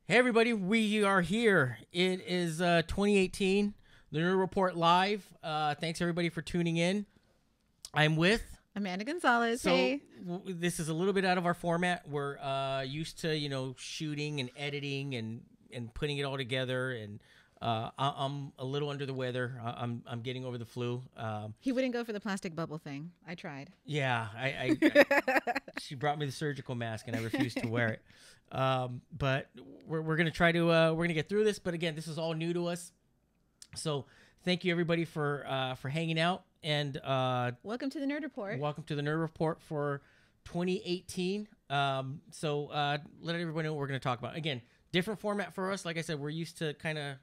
Hey everybody, we are here. It is 2018, the Nerd Report Live. Thanks everybody for tuning in. I'm with Amanda Gonzalez. so Hey. this is a little bit out of our format. We're used to shooting and editing and putting it all together. And I'm a little under the weather. I'm getting over the flu. He wouldn't go for the plastic bubble thing. I tried. Yeah, she brought me the surgical mask and I refused to wear it. But we're gonna try to we're gonna get through this. But again, this is all new to us, so thank you everybody for hanging out and Welcome to the Nerd Report. welcome to the Nerd Report for 2018. So let everybody know what we're gonna talk about. Again, different format for us. Like I said, we're used to kind of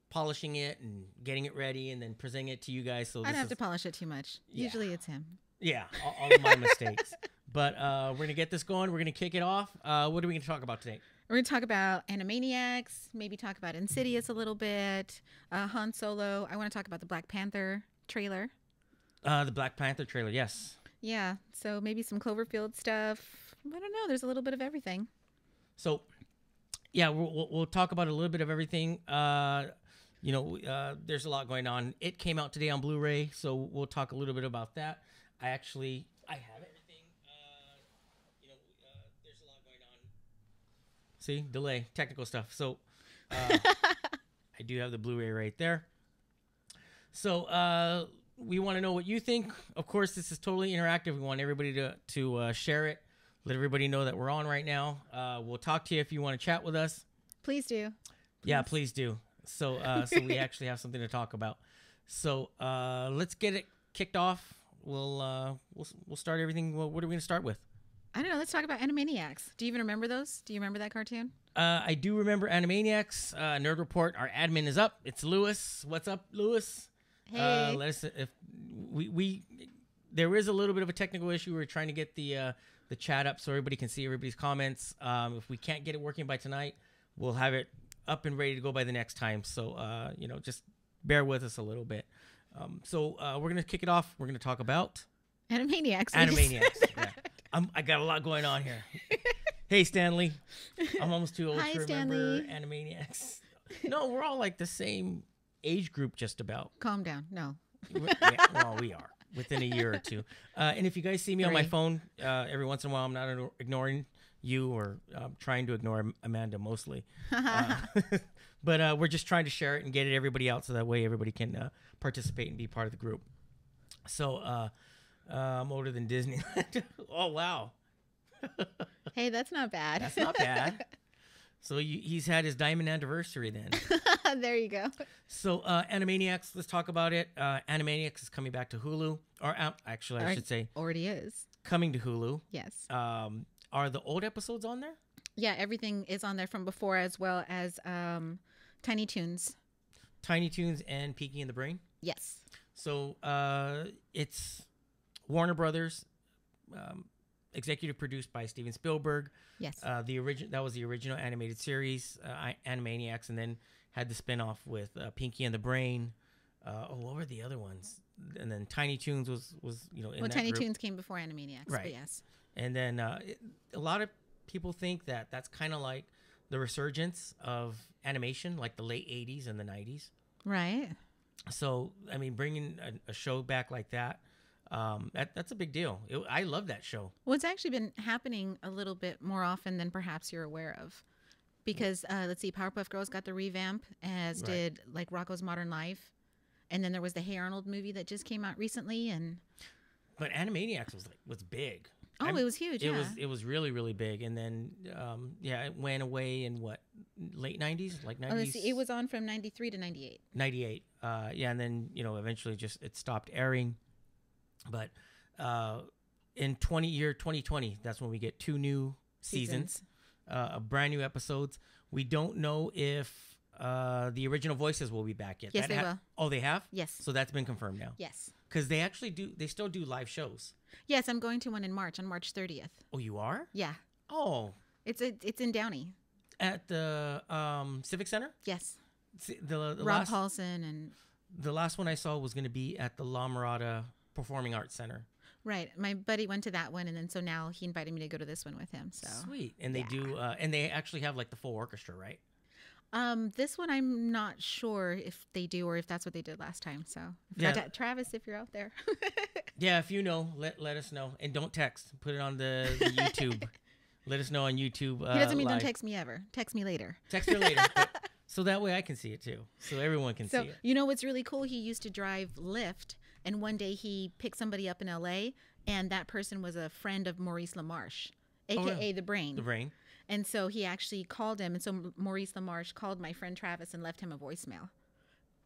polishing it and getting it ready and then presenting it to you guys. So I don't have to polish it too much. Yeah. Usually it's him. Yeah, all of my mistakes. But we're going to get this going. We're going to kick it off. What are we going to talk about today? We're going to talk about Animaniacs, maybe talk about Insidious a little bit, Han Solo. I want to talk about the Black Panther trailer. The Black Panther trailer, yes. Yeah, so maybe some Cloverfield stuff. I don't know. There's a little bit of everything. So, yeah, we'll talk about a little bit of everything. There's a lot going on. It came out today on Blu-ray, so we'll talk a little bit about that. I have everything. There's a lot going on. See, delay, technical stuff. So, I do have the Blu-ray right there. So, we want to know what you think. Of course, this is totally interactive. We want everybody to share it. Let everybody know that we're on right now. We'll talk to you if you want to chat with us. Please do. Yeah, please do. So, so we actually have something to talk about. So, let's get it kicked off. We'll start everything. Well, what are we going to start with? I don't know. Let's talk about Animaniacs. Do you even remember those? Do you remember that cartoon? I do remember Animaniacs. Nerd Report. Our admin is up. It's Lewis. What's up, Lewis? Hey. Let us. If we there is a little bit of a technical issue. We're trying to get the chat up so everybody can see everybody's comments. If we can't get it working by tonight, we'll have it up and ready to go by the next time. So just bear with us a little bit. So we're gonna kick it off. We're gonna talk about Animaniacs. Animaniacs. Yeah. I got a lot going on here. Hey, Stanley. I'm almost too old Hi, to remember Stanley. Animaniacs. No, we're all like the same age group, just about. Calm down. No. Yeah, well, we are within a year or two. And if you guys see me on my 3. phone every once in a while, I'm not ignoring you or trying to ignore Amanda mostly. But we're just trying to share it and get it everybody out so that way everybody can participate and be part of the group. So I'm older than Disneyland. Oh, wow. Hey, that's not bad. That's not bad. So he's had his diamond anniversary then. There you go. So Animaniacs, let's talk about it. Animaniacs is coming back to Hulu. Or actually, I should say Already is. coming to Hulu. Yes. Are the old episodes on there? Yeah, everything is on there from before as well as Tiny Toons. Tiny Toons and Pinky and the Brain? Yes. So it's Warner Brothers, executive produced by Steven Spielberg. Yes. That was the original animated series, Animaniacs, and then had the spinoff with Pinky and the Brain. What were the other ones? And then Tiny Toons was in that Tiny group. Toons came before Animaniacs, Right. but yes. And then a lot of people think that that's kind of like the resurgence of animation, like the late 80s and the 90s. Right. So, I mean, bringing a show back like that, that's a big deal. I love that show. Well, it's actually been happening a little bit more often than perhaps you're aware of. Because, let's see, Powerpuff Girls got the revamp, as Right. did, like, Rocko's Modern Life. And then there was the Hey Arnold movie that just came out recently. But Animaniacs was big. Oh, it was huge, It was really, really big. And then, it went away in what, late 90s? Like 90s? Oh, let's see, it was on from 93 to 98. 98. And then, eventually it stopped airing. But in 2020, that's when we get 2 new seasons. Brand new episodes. We don't know if the original voices will be back yet. Yes, they will. Oh, they have? Yes. So that's been confirmed now. Yes. Because they still do live shows. Yes, I'm going to one in March, on March 30th. Oh, you are? Yeah. Oh. It's in Downey. At the Civic Center? Yes. The Rob last, Paulson and... The last one I saw was going to be at the La Mirada Performing Arts Center. Right. My buddy went to that one, and then so now he invited me to go to this one with him. So Sweet. And they do, and they actually have like the full orchestra, right? This one I'm not sure if they do or if that's what they did last time. So Travis, if you're out there. Yeah, if you know, let us know. And don't text. Put it on the YouTube. Let us know on YouTube. He doesn't mean live. don't text me ever. Text me later. Text her later. So that way I can see it too. So everyone can see it. You know what's really cool? He used to drive Lyft, and one day he picked somebody up in L.A., and that person was a friend of Maurice LaMarche, a.k.a. The Brain. The Brain. And so he actually called him, and so Maurice LaMarche called my friend Travis and left him a voicemail.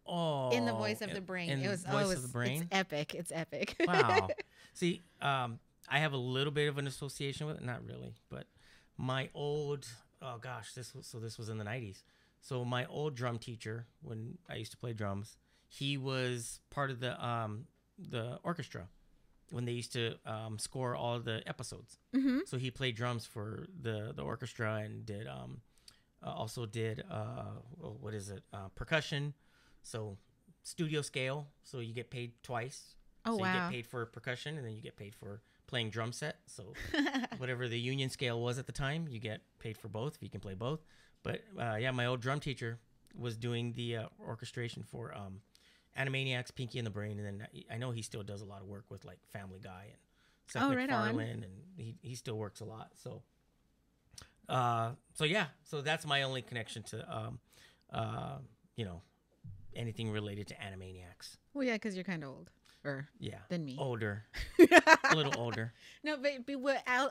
Oh. In the voice of the Brain. It was of the Brain? It's epic. It's epic. Wow. See, I have a little bit of an association with it. Not really, but my old, this was in the 90s. So my old drum teacher, when I used to play drums, he was part of the orchestra when they used to score all of the episodes. Mm-hmm. So he played drums for the orchestra and did also did percussion. So studio scale. So you get paid twice. Oh, so wow. you get paid for percussion, and then you get paid for playing drum set. So whatever the union scale was at the time, you get paid for both if you can play both. But my old drum teacher was doing the orchestration for Animaniacs, Pinky and the Brain, and then I know he still does a lot of work with like Family Guy and Seth MacFarlane, and he still works a lot. So, so that's my only connection to anything related to Animaniacs. Well, yeah, because you're kind of old. Than me. Older. A little older. No, but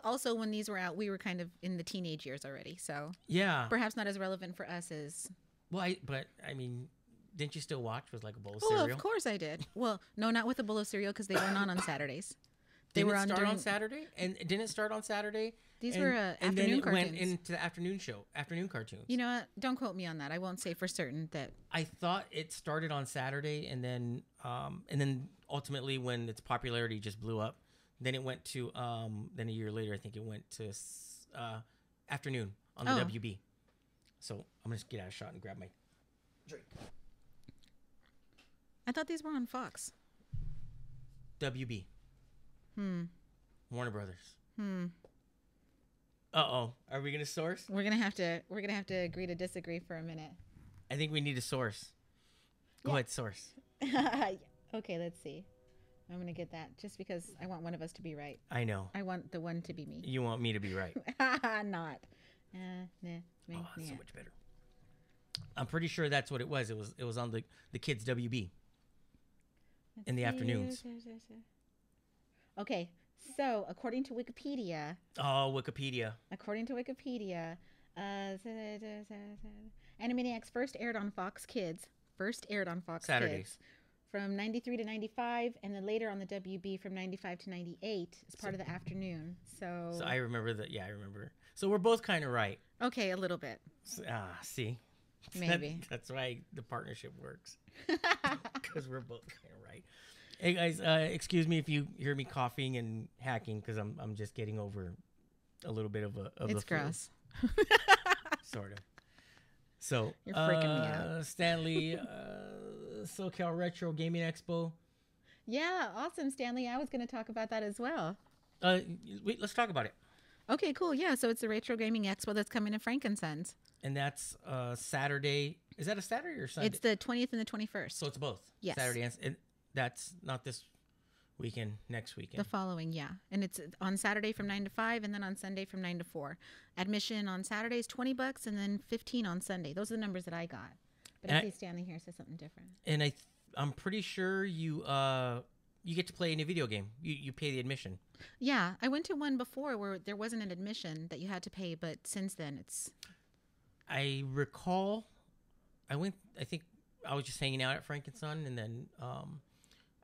also when these were out, we were kind of in the teenage years already. So yeah, perhaps not as relevant for us as. Well, I mean, didn't you still watch with like a bowl of cereal? cereal? Of course I did. Well, no, not with a bowl of cereal because they weren't on Saturdays. They didn't were it start on Saturday? And didn't it start on Saturday? These were afternoon and then it cartoons. went into the afternoon cartoons. You know what? Don't quote me on that. I won't say for certain that. I thought it started on Saturday, and then ultimately when its popularity just blew up, then it went to then a year later I think it went to afternoon on the WB. So I'm gonna just get out a shot and grab my drink. I thought these were on Fox. WB. Warner Brothers. Are we gonna source? We're gonna have to agree to disagree for a minute. I think we need a source. Go ahead, source. Okay, let's see. I'm gonna get that just because I want one of us to be right. I know. I want the one to be me. You want me to be right. Not. So much better. I'm pretty sure that's what it was. It was on the kids WB in the afternoons. Okay, so according to Wikipedia. Oh, Wikipedia. According to Wikipedia, Animaniacs first aired on Fox Kids. Saturdays. Kids from 93 to 95, and then later on the WB from 95 to 98 as part of the afternoon. So I remember that. Yeah, I remember. So we're both kind of right. Okay, a little bit. See. Maybe. That's why the partnership works. Because we're both kind of right. Hey guys, excuse me if you hear me coughing and hacking because I'm just getting over a little bit of it's the flu. Gross. Sort of. So you're freaking me out. Stanley, SoCal Retro Gaming Expo. Yeah, awesome, Stanley. I was going to talk about that as well. Let's talk about it. Okay, cool. Yeah, so it's the Retro Gaming Expo that's coming to Frankensons. And that's Saturday. Is that a Saturday or Sunday? It's the 20th and the 21st. So it's both. Yes. Saturday and that's not this weekend, next weekend. The following, yeah. And it's on Saturday from 9 to 5 and then on Sunday from 9 to 4. Admission on Saturday is $20 and then $15 on Sunday. Those are the numbers that I got. But I see Stanley here says something different. And I'm pretty sure you get to play in a video game. You pay the admission. Yeah, I went to one before where there wasn't an admission that you had to pay, but since then it's... I recall I think I was just hanging out at Frank and Son, and then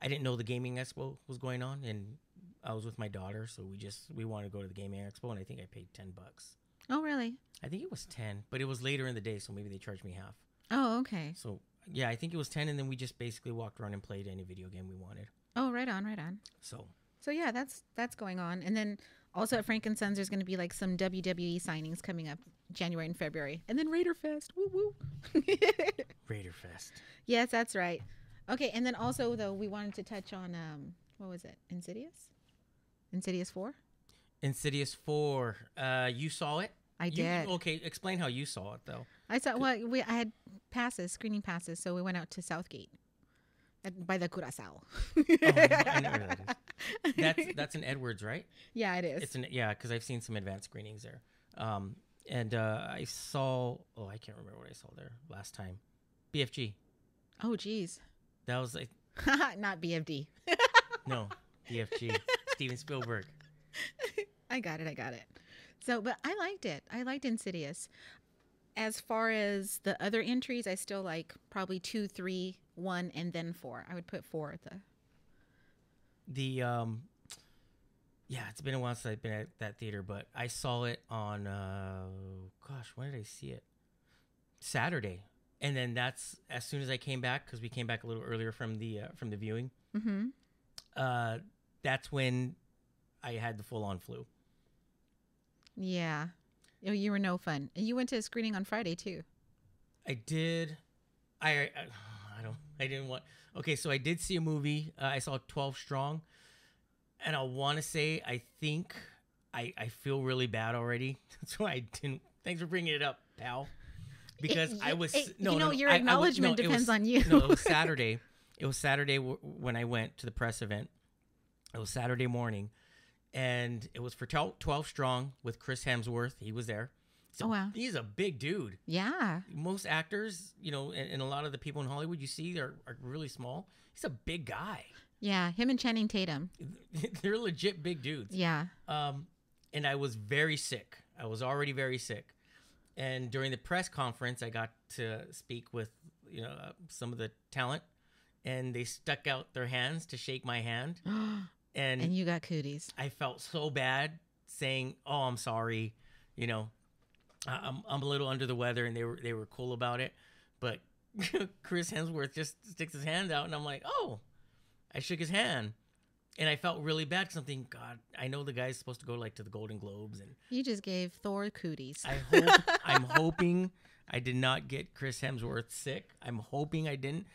I didn't know the gaming expo was going on, and I was with my daughter, so we wanted to go to the gaming expo, and I think I paid $10. Oh, really? I think it was 10, but it was later in the day, so maybe they charged me half. Oh, okay. So yeah, I think it was 10, and then we just basically walked around and played any video game we wanted. Oh, right on, right on. So yeah, that's going on, and then also at Frank and Sons, there's going to be like some WWE signings coming up January and February, and then Raider Fest. Woo woo. Raider Fest. Yes, that's right. Okay, and then also though we wanted to touch on what was it? Insidious. Insidious 4? Insidious 4. You saw it? I did. Okay, explain how you saw it, though. I saw. Well, I had screening passes, so we went out to Southgate by the Curaçao. Oh, I know where that is. That's in Edwards, right? Yeah, it is. Yeah, because I've seen some advanced screenings there. And I saw. Oh, I can't remember what I saw there last time. BFG. Oh, geez. That was like not BFD. no BFG. Steven Spielberg. I got it. So, but I liked it. I liked Insidious. As far as the other entries, I still like probably 2, 3, 1, and then 4. I would put 4 at the. Yeah, it's been a while since I've been at that theater, but I saw it on. Gosh, when did I see it? Saturday, and then that's as soon as I came back because we came back a little earlier from the viewing. Mm-hmm. That's when I had the full on flu. Yeah. Oh, you were no fun. And you went to a screening on Friday too. I did. I didn't want. Okay, so I did see a movie. I saw 12 Strong, and I want to say I think I feel really bad already. That's why I didn't. Thanks for bringing it up, pal. Because your acknowledgement depends on you. No, it was Saturday. It was Saturday when I went to the press event. It was Saturday morning. And it was for 12 Strong with Chris Hemsworth. He was there. So oh, wow. He's a big dude. Yeah. Most actors, and a lot of the people in Hollywood you see are really small. He's a big guy. Yeah, him and Channing Tatum. They're legit big dudes. Yeah. And I was very sick. I was already very sick. And during the press conference, I got to speak with, some of the talent. And they stuck out their hands to shake my hand. And you got cooties. I felt so bad saying, "Oh, I'm sorry," I'm a little under the weather, and they were cool about it. But Chris Hemsworth just sticks his hand out, and I'm like, "Oh," I shook his hand, and I felt really bad because I'm thinking, God, I know the guy's supposed to go to the Golden Globes, and you just gave Thor cooties. I'm hoping I did not get Chris Hemsworth sick. I'm hoping I didn't.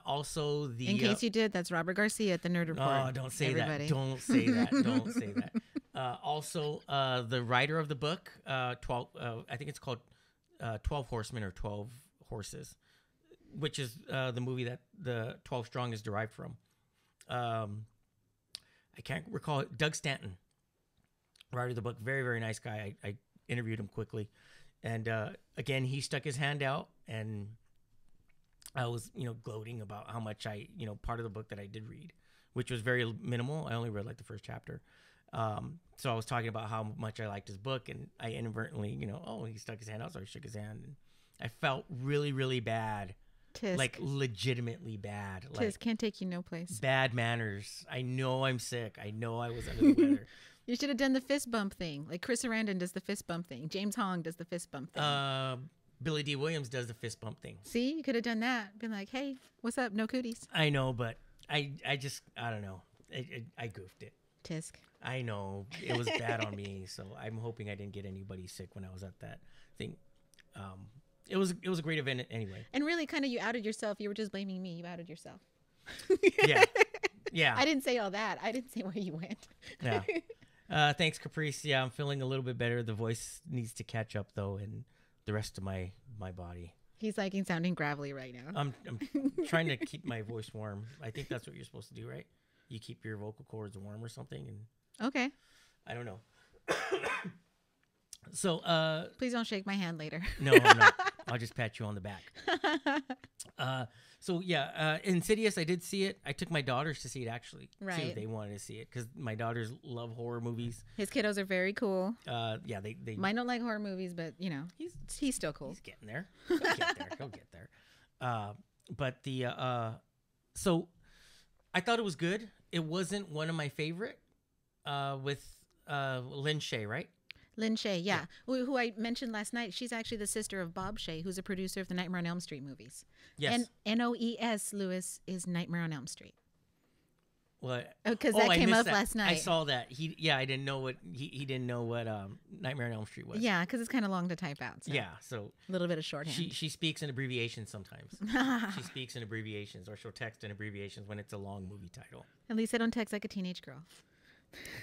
Also, in case you did, that's Robert Garcia at the Nerd Report. Oh, don't say that. Don't say that. Don't say that. Also, the writer of the book, 12. I think it's called 12 Horsemen or 12 Horses, which is the movie that the 12 Strong is derived from. I can't recall it. Doug Stanton, writer of the book, very very nice guy. I interviewed him quickly, and again he stuck his hand out and. I was, gloating about how much part of the book that I did read, which was very minimal. I only read the first chapter. So I was talking about how much I liked his book, and I inadvertently, he stuck his hand out, so I shook his hand, and I felt really, really bad. Tisk. Legitimately bad. Tisk can't take you no place. Bad manners. I know I'm sick. I know I was under the weather. You should have done the fist bump thing. Like Chris Sarandon does the fist bump thing. James Hong does the fist bump thing. Billy D. Williams does the fist bump thing. See, you could have done that. Been like, hey, what's up? No cooties. I know, but I don't know. I goofed it. Tisk. I know. It was bad on me, so I'm hoping I didn't get anybody sick when I was at that thing. It was a great event anyway. And really, kind of, you outed yourself. You were just blaming me. You outed yourself. Yeah. I didn't say all that. I didn't say where you went. Yeah. Thanks, Caprice. Yeah, I'm feeling a little bit better. The voice needs to catch up, though, and the rest of my body. He's sounding gravelly right now. I'm trying to keep my voice warm. I think that's what you're supposed to do, right? You keep your vocal cords warm or something. And okay. I don't know. So please don't shake my hand later. No, I'm not. I'll just pat you on the back. So yeah, Insidious, I did see it. I took my daughters to see it actually. Right. Too. They wanted to see it because my daughters love horror movies. His kiddos are very cool. Yeah, they mine don't like horror movies, but he's still cool. He's getting there. He'll get there. But the so I thought it was good. It wasn't one of my favorite. With Lynn Shay, right? Lynn Shay, yeah. Who I mentioned last night. She's actually the sister of Bob Shay, who's a producer of the Nightmare on Elm Street movies. Yes. And NOES Lewis is Nightmare on Elm Street. What? Because that came up last night. I saw that. I didn't know what he didn't know what Nightmare on Elm Street was. Yeah, because it's kind of long to type out. So. Yeah, so a little bit of shorthand. She speaks in abbreviations sometimes. She speaks in abbreviations, or she'll text in abbreviations when it's a long movie title. At least I don't text like a teenage girl.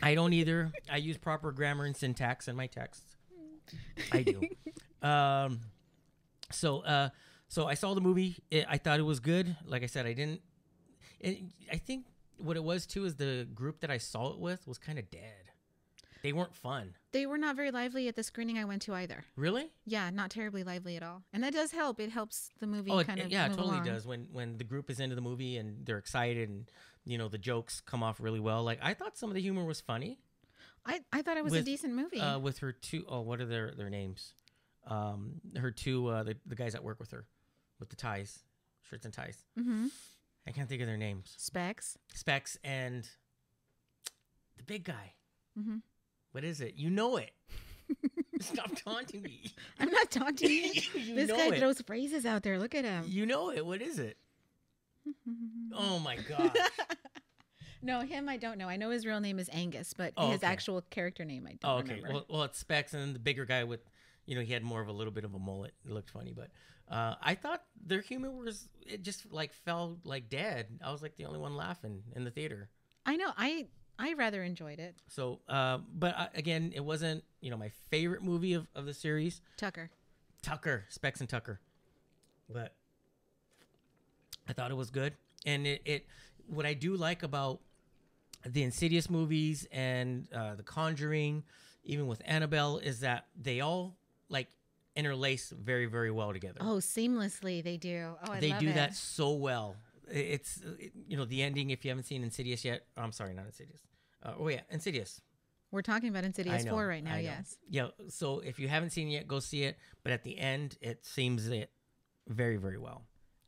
I don't either. I use proper grammar and syntax in my texts. I do. So I saw the movie. I thought it was good. Like I said, I didn't. I think what it was too is the group that I saw it with was kind of dead. They weren't fun. They were not very lively at the screening I went to either. Really? Yeah, not terribly lively at all. And that does help. It helps the movie kind of yeah, it move totally along. does. When the group is into the movie and they're excited and the jokes come off really well. Like I thought some of the humor was funny. I thought it was a decent movie. With her two, what are their names? Her two, the guys that work with her, with the ties, shirts and ties. Mm-hmm. I can't think of their names. Specs and the big guy. Mm-hmm. What is it? You know it. Stop taunting me. I'm not taunting you. This guy throws phrases out there. Look at him. You know it. What is it? Oh my gosh. No, him I don't know. I know his real name is Angus, but his actual character name I don't remember. Well, it's Specs, and then the bigger guy with, he had more of a little bit of a mullet. It looked funny, but I thought their humor it just like fell like dead. I was like the only one laughing in the theater. I know. I rather enjoyed it. So, but again, it wasn't, my favorite movie of the series. Tucker, Specs and Tucker. But I thought it was good. And what I do like about the Insidious movies and The Conjuring, even with Annabelle, is that they all like interlace very, very well together. Oh, seamlessly they do. Oh, they do that so well. It's the ending. If you haven't seen Insidious yet, I'm sorry, not Insidious. Insidious. We're talking about Insidious 4 right now. Yes. Yeah. So if you haven't seen it yet, go see it. But at the end, it seems it very, very well.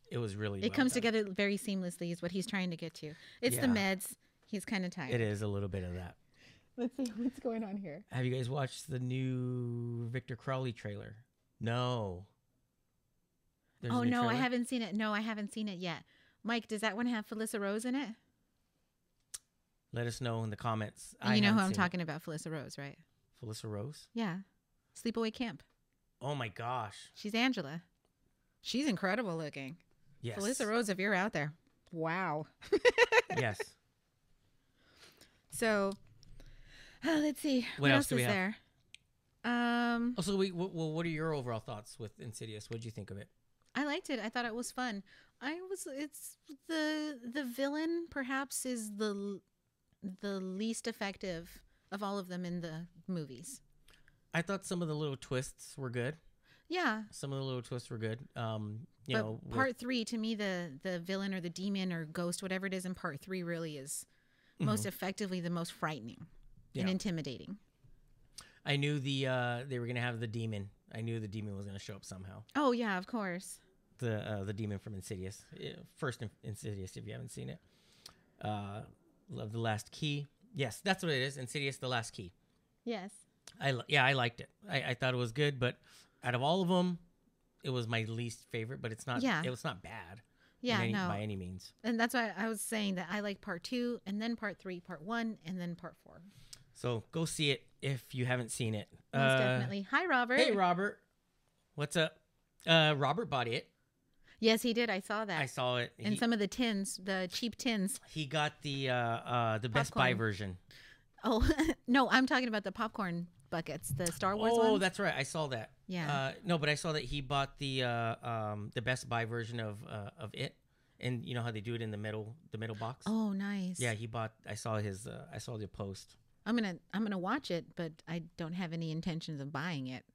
It was really. It comes together very seamlessly. Is what he's trying to get to. It's the meds. He's kind of tired. It is a little bit of that. Let's see what's going on here. Have you guys watched the new Victor Crowley trailer? No. Oh, no, I haven't seen it. No, I haven't seen it yet. Mike, does that one have Felissa Rose in it? Let us know in the comments. You know who I'm talking about, Felissa Rose, right? Felissa Rose? Yeah. Sleepaway Camp. Oh, my gosh. She's Angela. She's incredible looking. Yes. Felissa Rose, if you're out there. Wow. Yes. So, let's see. What else is there? So what are your overall thoughts with Insidious? What did you think of it? I liked it. I thought it was fun. It's the villain perhaps is the least effective of all of them in the movies. I thought some of the little twists were good. Yeah. Some of the little twists were good. Part 3, to me, the villain or the demon or ghost, whatever it is in part 3 really is most effectively the most frightening and intimidating. I knew they were going to have the demon. I knew the demon was going to show up somehow. Oh, yeah, of course. The demon from Insidious. First Insidious, if you haven't seen it. Love The Last Key. Yes, that's what it is. Insidious, The Last Key. Yes. I liked it. I thought it was good, but out of all of them, it was my least favorite, but it's not. Yeah. It was not bad. Yeah, by any means. And that's why I was saying that I like part 2, and then part 3, part 1, and then part 4. So go see it if you haven't seen it. Most definitely. Hi, Robert. Hey, Robert. What's up? Robert bought it. Yes, he did. I saw that. I saw it. And some of the tins, the cheap tins. He got the Best Buy version. Oh, no, I'm talking about the popcorn buckets, the Star Wars ones. Oh, that's right. I saw that. Yeah. No, but I saw that he bought the Best Buy version of it, and you know how they do it in the middle box. Oh, nice. Yeah, he bought. I saw the post. I'm gonna watch it, but I don't have any intentions of buying it.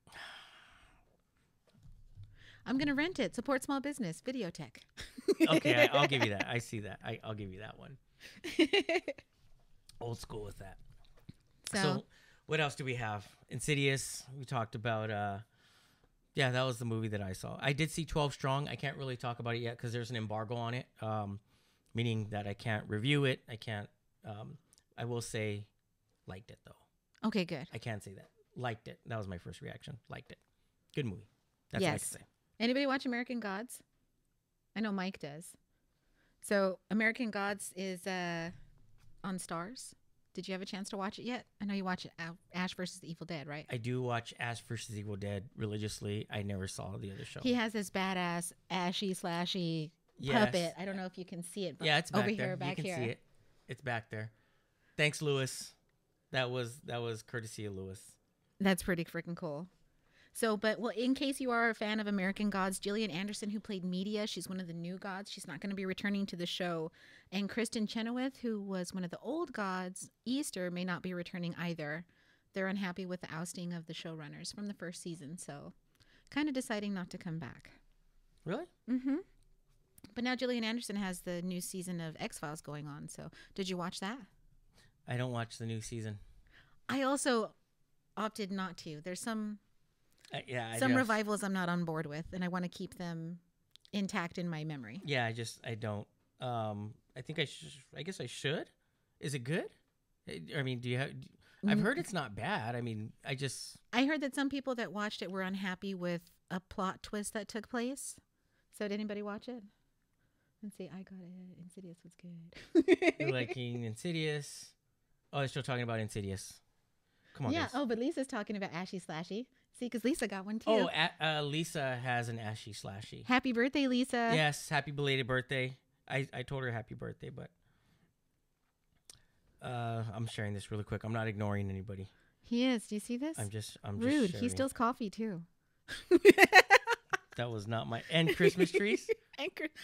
I'm gonna rent it. Support small business. Videotech. Okay, I'll give you that. I see that. I'll give you that one. Old school with that. So what else do we have? Insidious. We talked about. Yeah, that was the movie that I saw. I did see 12 Strong. I can't really talk about it yet because there's an embargo on it, meaning that I can't review it. I can't. I will say, liked it though. Okay, good. I can't say that. Liked it. That was my first reaction. Liked it. Good movie. That's what I can say. Anybody watch American Gods? I know Mike does. So American Gods is on Stars. Did you have a chance to watch it yet? I know you watch Ash versus the Evil Dead, right? I do watch Ash versus Evil Dead religiously. I never saw the other show. He has this badass ashy slashy puppet. I don't know if you can see it. But yeah, it's back over there. Here, back you can here. See it. It's back there. Thanks, Lewis. That was courtesy of Lewis. That's pretty freaking cool. So, in case you are a fan of American Gods, Gillian Anderson, who played Media, she's one of the new gods. She's not going to be returning to the show. And Kristen Chenoweth, who was one of the old gods, Easter, may not be returning either. They're unhappy with the ousting of the showrunners from the first season, so kind of deciding not to come back. Really? Mm-hmm. But now Gillian Anderson has the new season of X-Files going on, so did you watch that? I don't watch the new season. I also opted not to. There's some some revivals I'm not on board with, and I want to keep them intact in my memory. Yeah, I don't. I think I guess I should. Is it good? I mean, do you have? I've heard it's not bad. I mean, I heard that some people that watched it were unhappy with a plot twist that took place. So did anybody watch it? Let's see. I got it. Insidious was good. You're liking Insidious. Oh, they're still talking about Insidious. Come on, yeah. guys. Oh, but Lisa's talking about Ashy Slashy. See, because Lisa got one too. Oh, Lisa has an Ashy Slashy. Happy birthday, Lisa. Yes, happy belated birthday. I told her happy birthday, but I'm sharing this really quick. I'm not ignoring anybody. He is. Do you see this? I'm just rude. Just he steals coffee too. That was not my Christmas trees.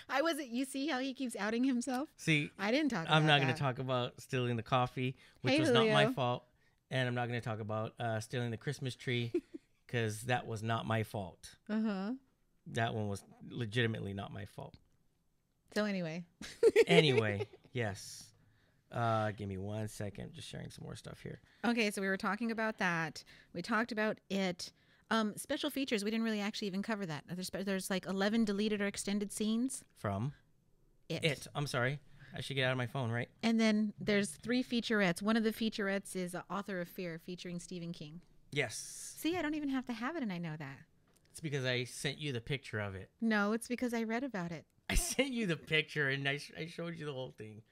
I wasn't. You see how he keeps outing himself? See, I didn't talk. I'm not going to talk about stealing the coffee, which was Julio. not my fault, and I'm not going to talk about stealing the Christmas tree because that was not my fault. That one was legitimately not my fault. So anyway. Yes. Give me 1 second. Just sharing some more stuff here. Okay, so we were talking about that. We talked about it. Special features. We didn't really actually even cover that. There's like 11 deleted or extended scenes from it. I'm sorry. I should get out of my phone, right? And then there's 3 featurettes. One of the featurettes is Author of Fear featuring Stephen King. Yes. See, I don't even have to have it, and I know that. It's because I sent you the picture of it. No, it's because I read about it. I sent you the picture, and I showed you the whole thing.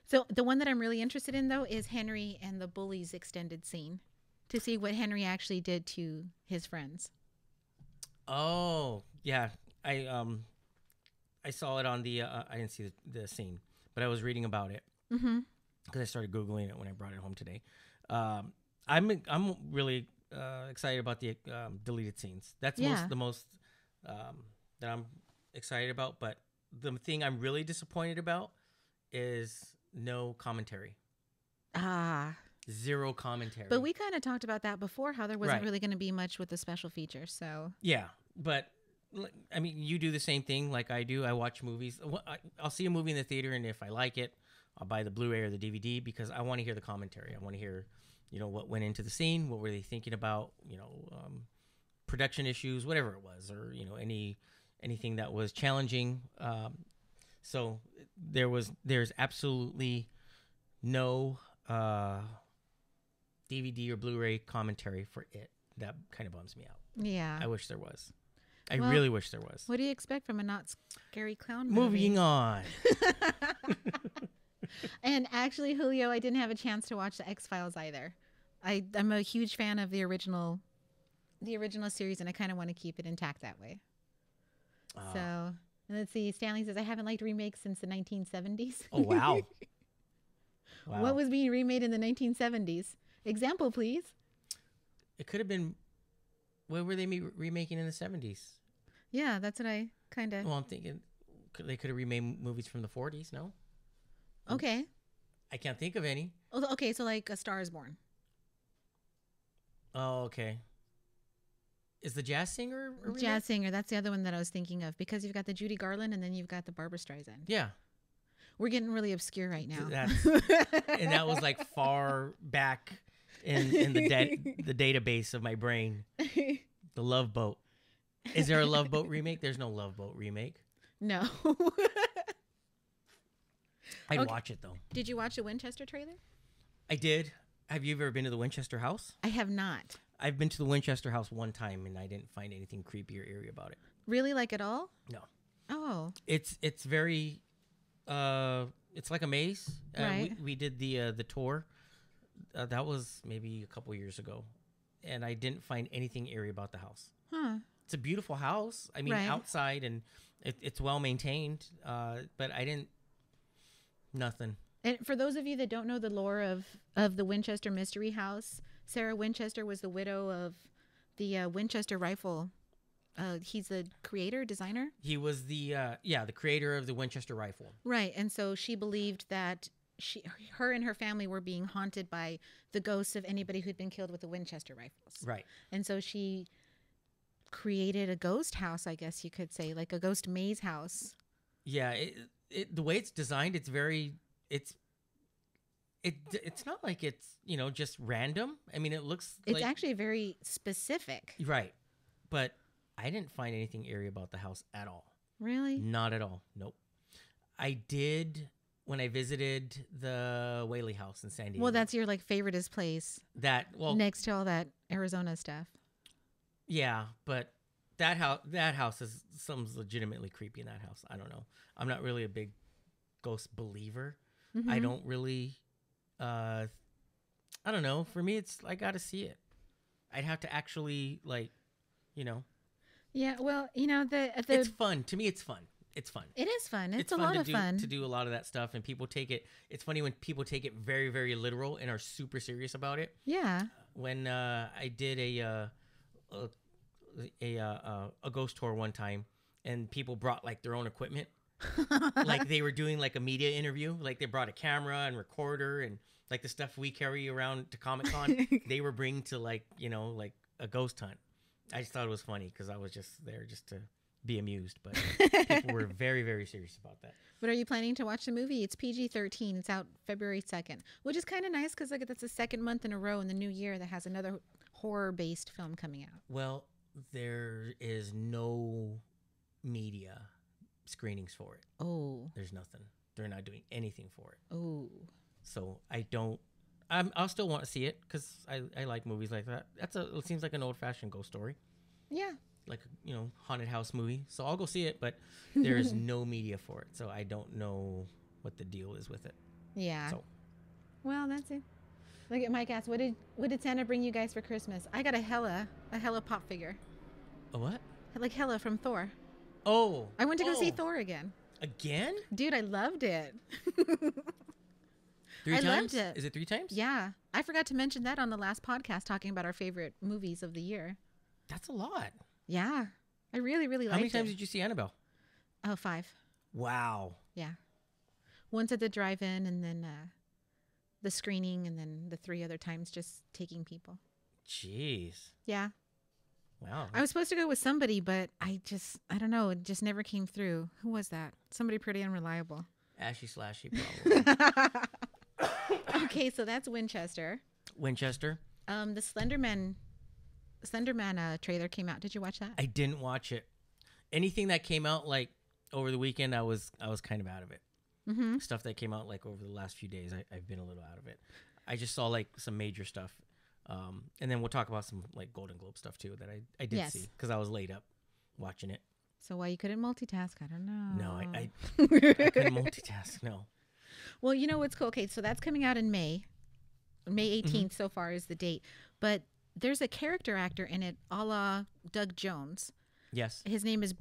So the one that I'm really interested in, though, is Henry and the bullies extended scene to see what Henry actually did to his friends. Oh, yeah. I saw it on the, I didn't see the scene, but I was reading about it because I started Googling it when I brought it home today. I'm really excited about the deleted scenes. That's the most that I'm excited about. But the thing I'm really disappointed about is no commentary. Zero commentary. But we kind of talked about that before, how there wasn't really going to be much with the special features. So yeah, but I mean, you do the same thing like I do. I watch movies. I'll see a movie in the theater, and if I like it, I'll buy the Blu-ray or the DVD because I want to hear the commentary. I want to hear, what went into the scene, what were they thinking about, production issues, whatever it was, or anything that was challenging. So there's absolutely no DVD or Blu-ray commentary for it. That kind of bums me out. Yeah, I wish there was. I really wish there was. What do you expect from a not scary clown movie? Moving on. And actually, Julio, I didn't have a chance to watch the X-Files either. I'm a huge fan of the original series, and I kind of want to keep it intact that way. So, and let's see. Stanley says, I haven't liked remakes since the 1970s. Oh, wow. Wow. What was being remade in the 1970s? Example, please. It could have been, what were they remaking in the 70s? Yeah, that's what I kind of... Well, I'm thinking they could have remade movies from the 40s, no? Okay. I can't think of any. Oh, okay, so like A Star is Born. Oh, okay. Is the Jazz Singer a remake? Jazz Singer, that's the other one that I was thinking of, because you've got the Judy Garland and then you've got the Barbra Streisand. Yeah. We're getting really obscure right now. And that was like far back in the database of my brain. The Love Boat. Is there a Love Boat remake? There's no Love Boat remake. No. I'd watch it though. Did you watch the Winchester trailer? I did. Have you ever been to the Winchester House? I have not. I've been to the Winchester House one time and I didn't find anything creepy or eerie about it. Really, like at all? No. Oh. It's very it's like a maze. Right. We did the tour. That was maybe a couple years ago, and I didn't find anything eerie about the house. Huh. It's a beautiful house. I mean, outside and it's well maintained. But I didn't. Nothing. And for those of you that don't know the lore of the Winchester Mystery House, Sarah Winchester was the widow of the Winchester rifle. He's the creator, designer. He was the creator of the Winchester rifle. Right, and so she believed that her and her family were being haunted by the ghosts of anybody who'd been killed with the Winchester rifles. Right. And so she created a ghost house, I guess you could say, like a ghost maze house. Yeah, the way it's designed, it's not like it's, just random. I mean, it looks it's actually very specific. Right. But I didn't find anything eerie about the house at all. Really? Not at all. Nope. I did when I visited the Whaley House in San Diego. Well, that's your favoriteest place. Next to all that Arizona stuff. Yeah, but that house is something's legitimately creepy in that house. I don't know. I'm not really a big ghost believer. Mm-hmm. I don't really. I don't know. For me, it's I got to see it. I'd have to actually Yeah, well, it's fun. To me, it's fun. It's fun. It is fun. It's a fun lot of fun to do a lot of that stuff, and people take it. It's funny when people take it very, very literal and are super serious about it. Yeah. When I did a ghost tour one time, and people brought their own equipment, like they were doing a media interview. Like they brought a camera and recorder and the stuff we carry around to Comic-Con. They were bringing to a ghost hunt. I just thought it was funny because I was just there just to be amused, but people were very, very serious about that. But are you planning to watch the movie? It's PG-13. It's out February 2nd, which is kind of nice because that's the second month in a row in the new year that has another horror-based film coming out. Well, there is no media screenings for it. Oh. There's nothing. They're not doing anything for it. Oh. So I don't. I'll still want to see it because I like movies like that. It seems like an old-fashioned ghost story. Yeah. Like haunted house movie. So I'll go see it, but there is no media for it, so I don't know what the deal is with it. Yeah. So. Well, that's it. Look at Mike asked, what did Santa bring you guys for Christmas? I got a Hela pop figure. A what? Like Hela from Thor. Oh. I went to go see Thor again. Again? Dude, I loved it. 3 times? Loved it. Is it 3 times? Yeah. I forgot to mention that on the last podcast talking about our favorite movies of the year. That's a lot. Yeah. I really, really liked it. How many times did you see Annabelle? Oh, 5. Wow. Yeah. Once at the drive-in and then the screening and then the 3 other times just taking people. Jeez. Yeah. Wow. I was supposed to go with somebody, but I don't know. It just never came through. Who was that? Somebody pretty unreliable. Ashy Slashy, probably. Okay, so that's Winchester. Winchester. The Slenderman trailer came out. Did you watch that? I didn't watch it. Anything that came out over the weekend, I was kind of out of it. Mm-hmm. Stuff that came out over the last few days, I've been a little out of it. I just saw some major stuff, and then we'll talk about some Golden Globe stuff too that I did see because I was laid up watching it. So why you couldn't multitask? I don't know. No, I couldn't multitask. No. Well, you know what's cool? Okay, so that's coming out in May. May 18th so far is the date. But there's a character actor in it a la Doug Jones. Yes. His name is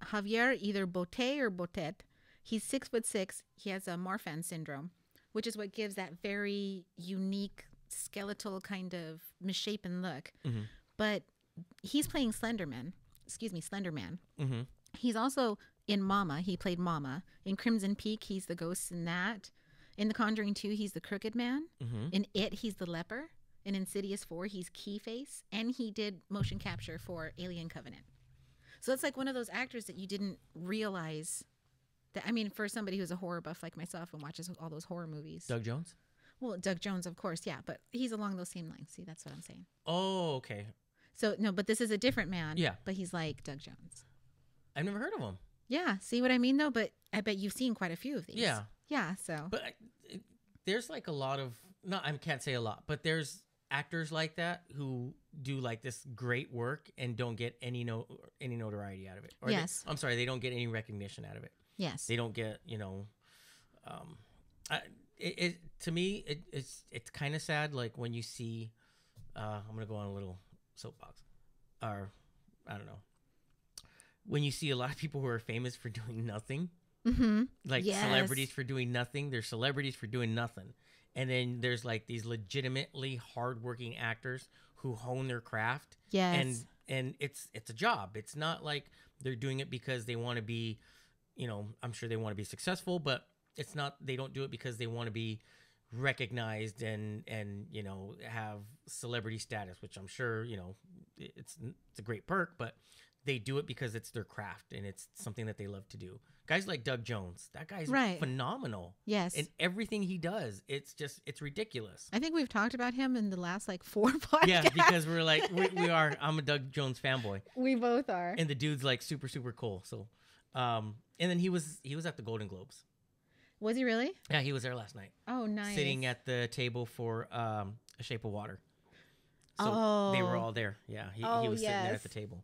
Javier either Botet or Botet. He's 6'6". He has a Marfan syndrome, which is what gives that very unique skeletal kind of misshapen look. Mm-hmm. But he's playing Slenderman. Mm-hmm. He's also in Mama. He played Mama. In Crimson Peak, he's the ghost in that. In The Conjuring 2, he's the Crooked Man. Mm-hmm. In It, he's the leper. In Insidious 4, he's Keyface. And he did motion capture for Alien Covenant. So it's one of those actors that you didn't realize that, for somebody who's a horror buff like myself and watches all those horror movies. Doug Jones? Well, Doug Jones, of course, yeah. But he's along those same lines. See, that's what I'm saying. Oh, okay. So, no, but this is a different man. Yeah. But he's like Doug Jones. I've never heard of him. Yeah. See what I mean, though? But I bet you've seen quite a few of these. Yeah. Yeah, so. But there's a lot of, no, I can't say a lot, but there's actors like that who do this great work and don't get any notoriety out of it. Or yes. I'm sorry, they don't get any recognition out of it. Yes. They don't get, to me, it's kind of sad. When you see, I'm going to go on a little soapbox, or I don't know. When you see a lot of people who are famous for doing nothing, Mm-hmm. Like Yes. celebrities for doing nothing. There's celebrities for doing nothing. And then there's like these legitimately hardworking actors who hone their craft. Yes. And it's a job. It's not like they're doing it because they want to be, I'm sure they want to be successful, but it's not, they don't do it because they want to be recognized and have celebrity status, which I'm sure, it's a great perk, but they do it because it's their craft and it's something that they love to do. Guys like Doug Jones, that guy's Right. phenomenal. Yes. And everything he does, it's ridiculous. I think we've talked about him in the last like 4 podcasts. Yeah, because we're like, I'm a Doug Jones fanboy. We both are. And the dude's like super, super cool. So, and then he was at the Golden Globes. Was he really? Yeah, he was there last night. Oh, nice. Sitting at the table for A Shape of Water. So they were all there. Yeah, he was sitting there at the table.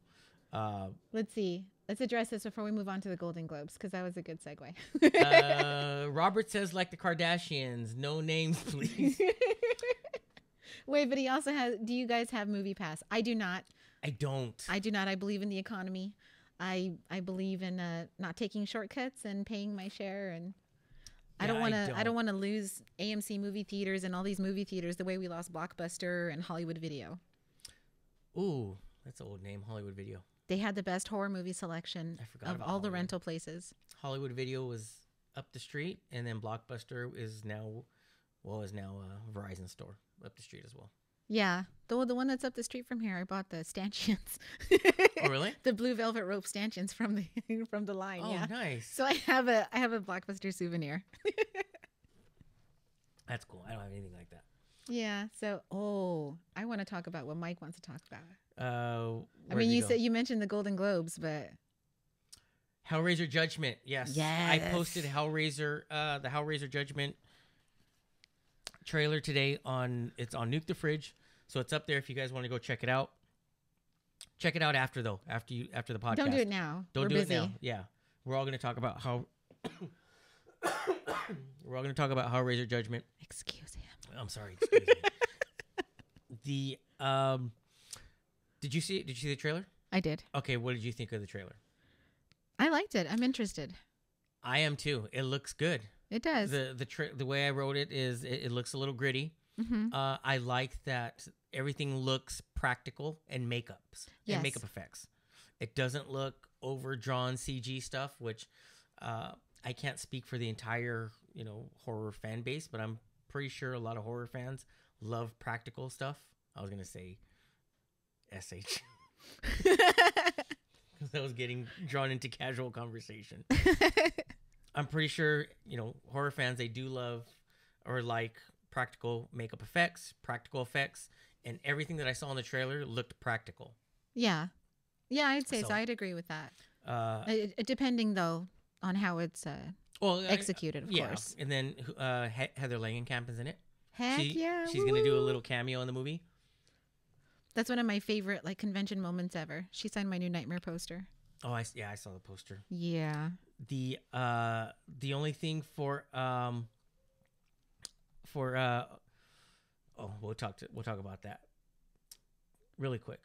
Let's see. Let's address this before we move on to the Golden Globes, because that was a good segue. Robert says, like the Kardashians, no names, please. Wait, but he also has, do you guys have Movie Pass? I do not. I don't. I do not. I believe in the economy. I believe in not taking shortcuts and paying my share, and I don't want to lose AMC movie theaters and all these movie theaters the way we lost Blockbuster and Hollywood Video. Ooh, that's an old name, Hollywood Video. They had the best horror movie selection of all the rental places. Hollywood Video was up the street, and then Blockbuster is now Verizon store up the street as well. Yeah, the one that's up the street from here. I bought the stanchions. Oh, really? The blue velvet rope stanchions from the line. Oh, yeah, nice. So I have a Blockbuster souvenir. That's cool. I don't have anything like that. Yeah. So, I want to talk about what Mike wants to talk about. I mean, you mentioned the Golden Globes, but Hellraiser Judgment. Yes. Yes. I posted the Hellraiser Judgment trailer today on Nuke the Fridge, so it's up there if you guys want to go check it out. Check it out after the podcast. Don't do it now. Don't We're do busy. it now. Yeah, we're all going to talk about how Hellraiser Judgment. Excuse him. I'm sorry. Excuse me. Did you see the trailer? I did. Okay, what did you think of the trailer? I liked it. I'm interested. I am too. It looks good. It does. The way I wrote it is it looks a little gritty. Mm-hmm. I like that everything looks practical and makeups and makeup effects. It doesn't look overdrawn CG stuff, which I can't speak for the entire horror fan base, but I'm pretty sure a lot of horror fans love practical stuff. I was gonna say SH. Because I was getting drawn into casual conversation. I'm pretty sure, horror fans, they do love or like practical makeup effects, and everything that I saw in the trailer looked practical. Yeah. Yeah, I'd say so. I'd agree with that. Depending, though, on how it's executed, of course. And then Heather Langenkamp is in it. Heck yeah. She's going to do a little cameo in the movie. That's one of my favorite convention moments ever. She signed my new Nightmare poster. Oh, I saw the poster. Yeah. The only thing we'll talk about that really quick.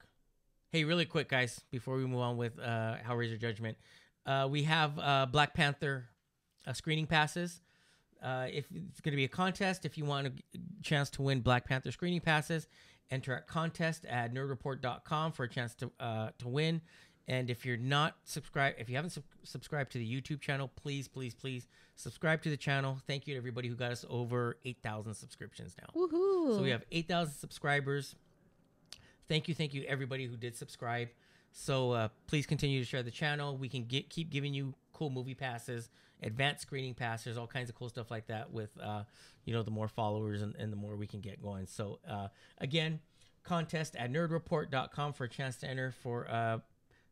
Hey, really quick, guys, before we move on with Hellraiser Judgment, we have Black Panther screening passes. If it's going to be a contest, if you want a chance to win Black Panther screening passes, enter at contest at nerdreport.com for a chance to win. And if you're not subscribed, if you haven't subscribed to the YouTube channel, please subscribe to the channel. Thank you to everybody who got us over 8,000 subscriptions now. Woohoo! So we have 8,000 subscribers. Thank you, everybody who did subscribe. So please continue to share the channel. We can keep giving you cool movie passes, advanced screening passes, all kinds of cool stuff like that with, the more followers and the more we can get going. So again, contest at nerdreport.com for a chance to enter for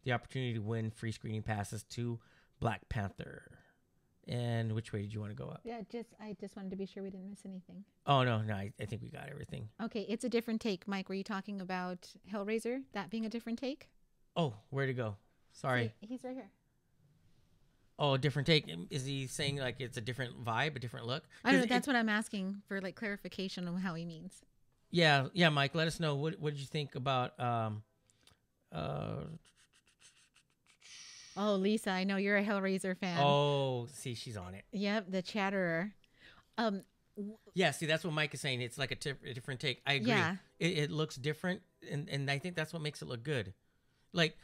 the opportunity to win free screening passes to Black Panther. And which way did you want to go up? Yeah, I just wanted to be sure we didn't miss anything. Oh, no, I think we got everything. Okay, it's a different take. Mike, were you talking about Hellraiser, that being a different take? Oh, where to go? Sorry. He's right here. Oh, a different take. Is he saying it's a different vibe, a different look? I don't know. That's what I'm asking for, clarification on how he means. Yeah, Mike, let us know. What did you think about... Oh, Lisa, I know you're a Hellraiser fan. Oh, see, she's on it. Yep, the Chatterer. Um, Yeah, see, that's what Mike is saying. It's like a different take. I agree. Yeah. It looks different, and I think that's what makes it look good. Like,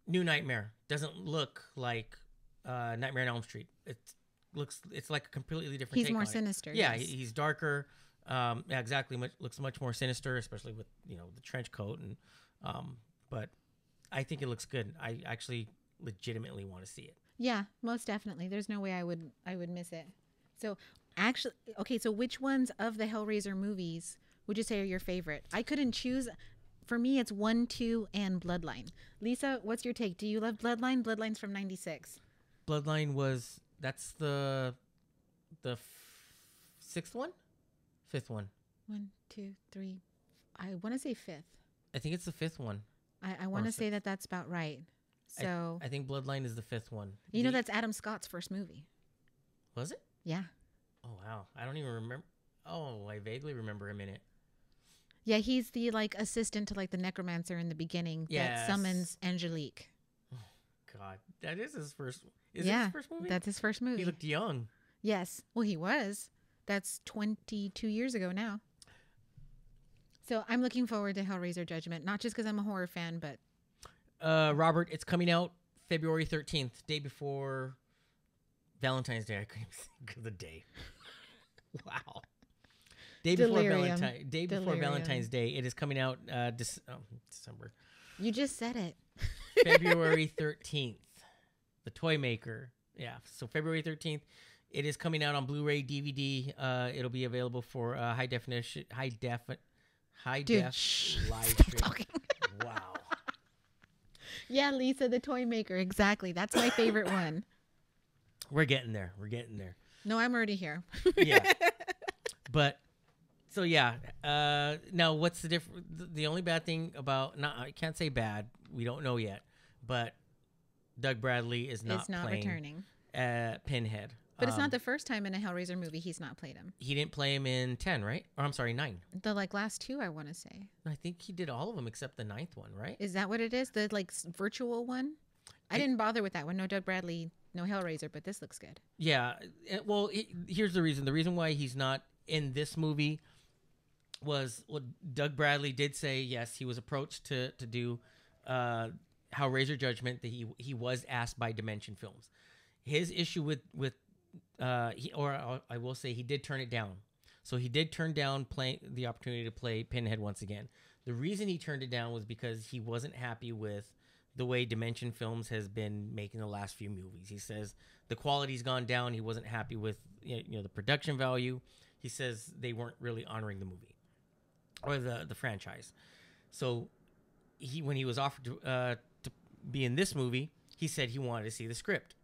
New Nightmare doesn't look like Nightmare on Elm Street. It's like a completely different He's take more on it. sinister. Yeah, yes. he's darker. Yeah, exactly. Looks much more sinister, especially with the trench coat and. But I think it looks good. I actually legitimately want to see it. Yeah, most definitely. There's no way I would miss it. So actually, okay. So which ones of the Hellraiser movies would you say are your favorite? I couldn't choose. For me, it's 1, 2, and Bloodline. Lisa, what's your take? Do you love Bloodline? Bloodline's from '96. Bloodline that's the sixth one, fifth one. 1, 2, 3. I want to say fifth. I think it's the fifth one. I want to say that's about right. So I think Bloodline is the fifth one. that's Adam Scott's first movie. Was it? Yeah. Oh wow, I don't even remember. Oh, I vaguely remember him in it. Yeah, he's the assistant to the necromancer in the beginning that summons Angelique. Oh, God, that is his first. Is it Yeah, his first movie? that's his first movie. He looked young. Yes. Well, he was. That's 22 years ago now. So I'm looking forward to Hellraiser Judgment, not just because I'm a horror fan, but Robert, it's coming out February 13th, day before Valentine's Day. I couldn't even think of the day. Wow. Day before Valentine's Day. It is coming out December. You just said it. February 13th. The Toy Maker. Yeah. So February 13th. It is coming out on Blu-ray, DVD. It'll be available for high def live stream. Wow. Yeah, Lisa, the Toy Maker. Exactly. That's my favorite one. We're getting there. No, I'm already here. Yeah. But so yeah. Now what's the difference? The only bad thing about I can't say bad. We don't know yet. But Doug Bradley is not playing returning. Pinhead. But it's not the first time in a Hellraiser movie he's not played him. He didn't play him in 10, right? Or I'm sorry, 9. The last 2, I want to say. I think he did all of them except the 9th one, right? Is that what it is? The virtual one? I didn't bother with that one. No Doug Bradley, no Hellraiser, but this looks good. Yeah. Well, here's the reason. The reason why he's not in this movie was Doug Bradley did say, yes, he was approached to do Hellraiser Judgment, that he was asked by Dimension Films. His issue with I will say he did turn it down. So he did turn down the opportunity to play Pinhead once again. The reason he turned it down was because he wasn't happy with the way Dimension Films has been making the last few movies. He says the quality's gone down. He wasn't happy with the production value. He says they weren't really honoring the movie or the franchise. So when he was offered to be in this movie, he said he wanted to see the script.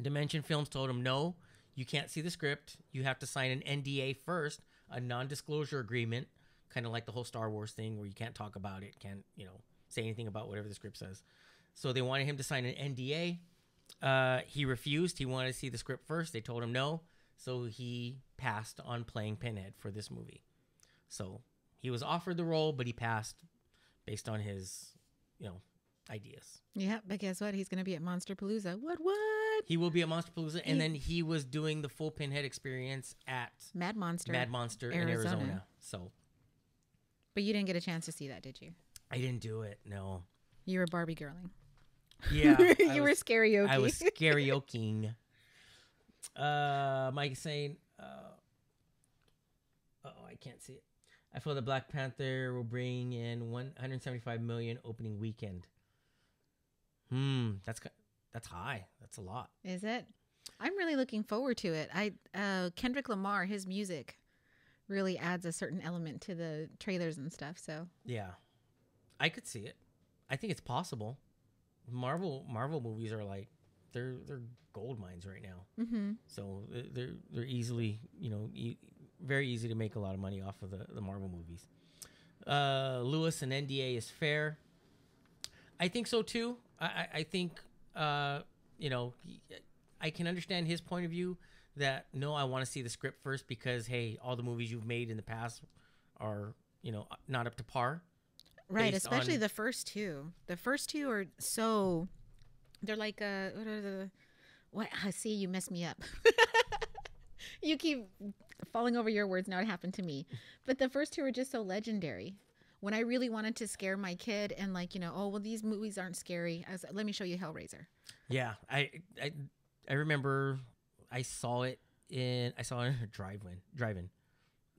Dimension Films told him, no, you can't see the script. You have to sign an NDA first, a non-disclosure agreement, kind of like the whole Star Wars thing where you can't talk about it, can't, say anything about whatever the script says. So they wanted him to sign an NDA. He refused. He wanted to see the script first. They told him no. So he passed on playing Pinhead for this movie. So he was offered the role, but he passed based on his, ideas. Yeah, but guess what? He's going to be at Monsterpalooza. What? He will be at Monsterpalooza, and then he was doing the full Pinhead experience at Mad Monster in Arizona. So, but you didn't get a chance to see that, did you? I didn't do it. No. You were Barbie girling. Yeah, you were karaoke. I was karaokeing. Mike is saying, I can't see it. I feel that Black Panther will bring in 175 million opening weekend. That's high. That's a lot. Is it? I'm really looking forward to it. Kendrick Lamar, his music really adds a certain element to the trailers and stuff. So yeah, I could see it. I think it's possible. Marvel movies are they're gold mines right now. Mm-hmm. So they're easily very easy to make a lot of money off of the Marvel movies. Lewis, an NDA is fair. I think so too. I think I can understand his point of view that no, I want to see the script first because hey, all the movies you've made in the past are not up to par. Right, especially the first two. The first two are so They're like what are the what? I see you messed me up. You keep falling over your words. Now it happened to me. But the first two are just so legendary. When I really wanted to scare my kid and like, oh, well, these movies aren't scary. I was like, let me show you Hellraiser. Yeah. I remember I saw it in a drive-in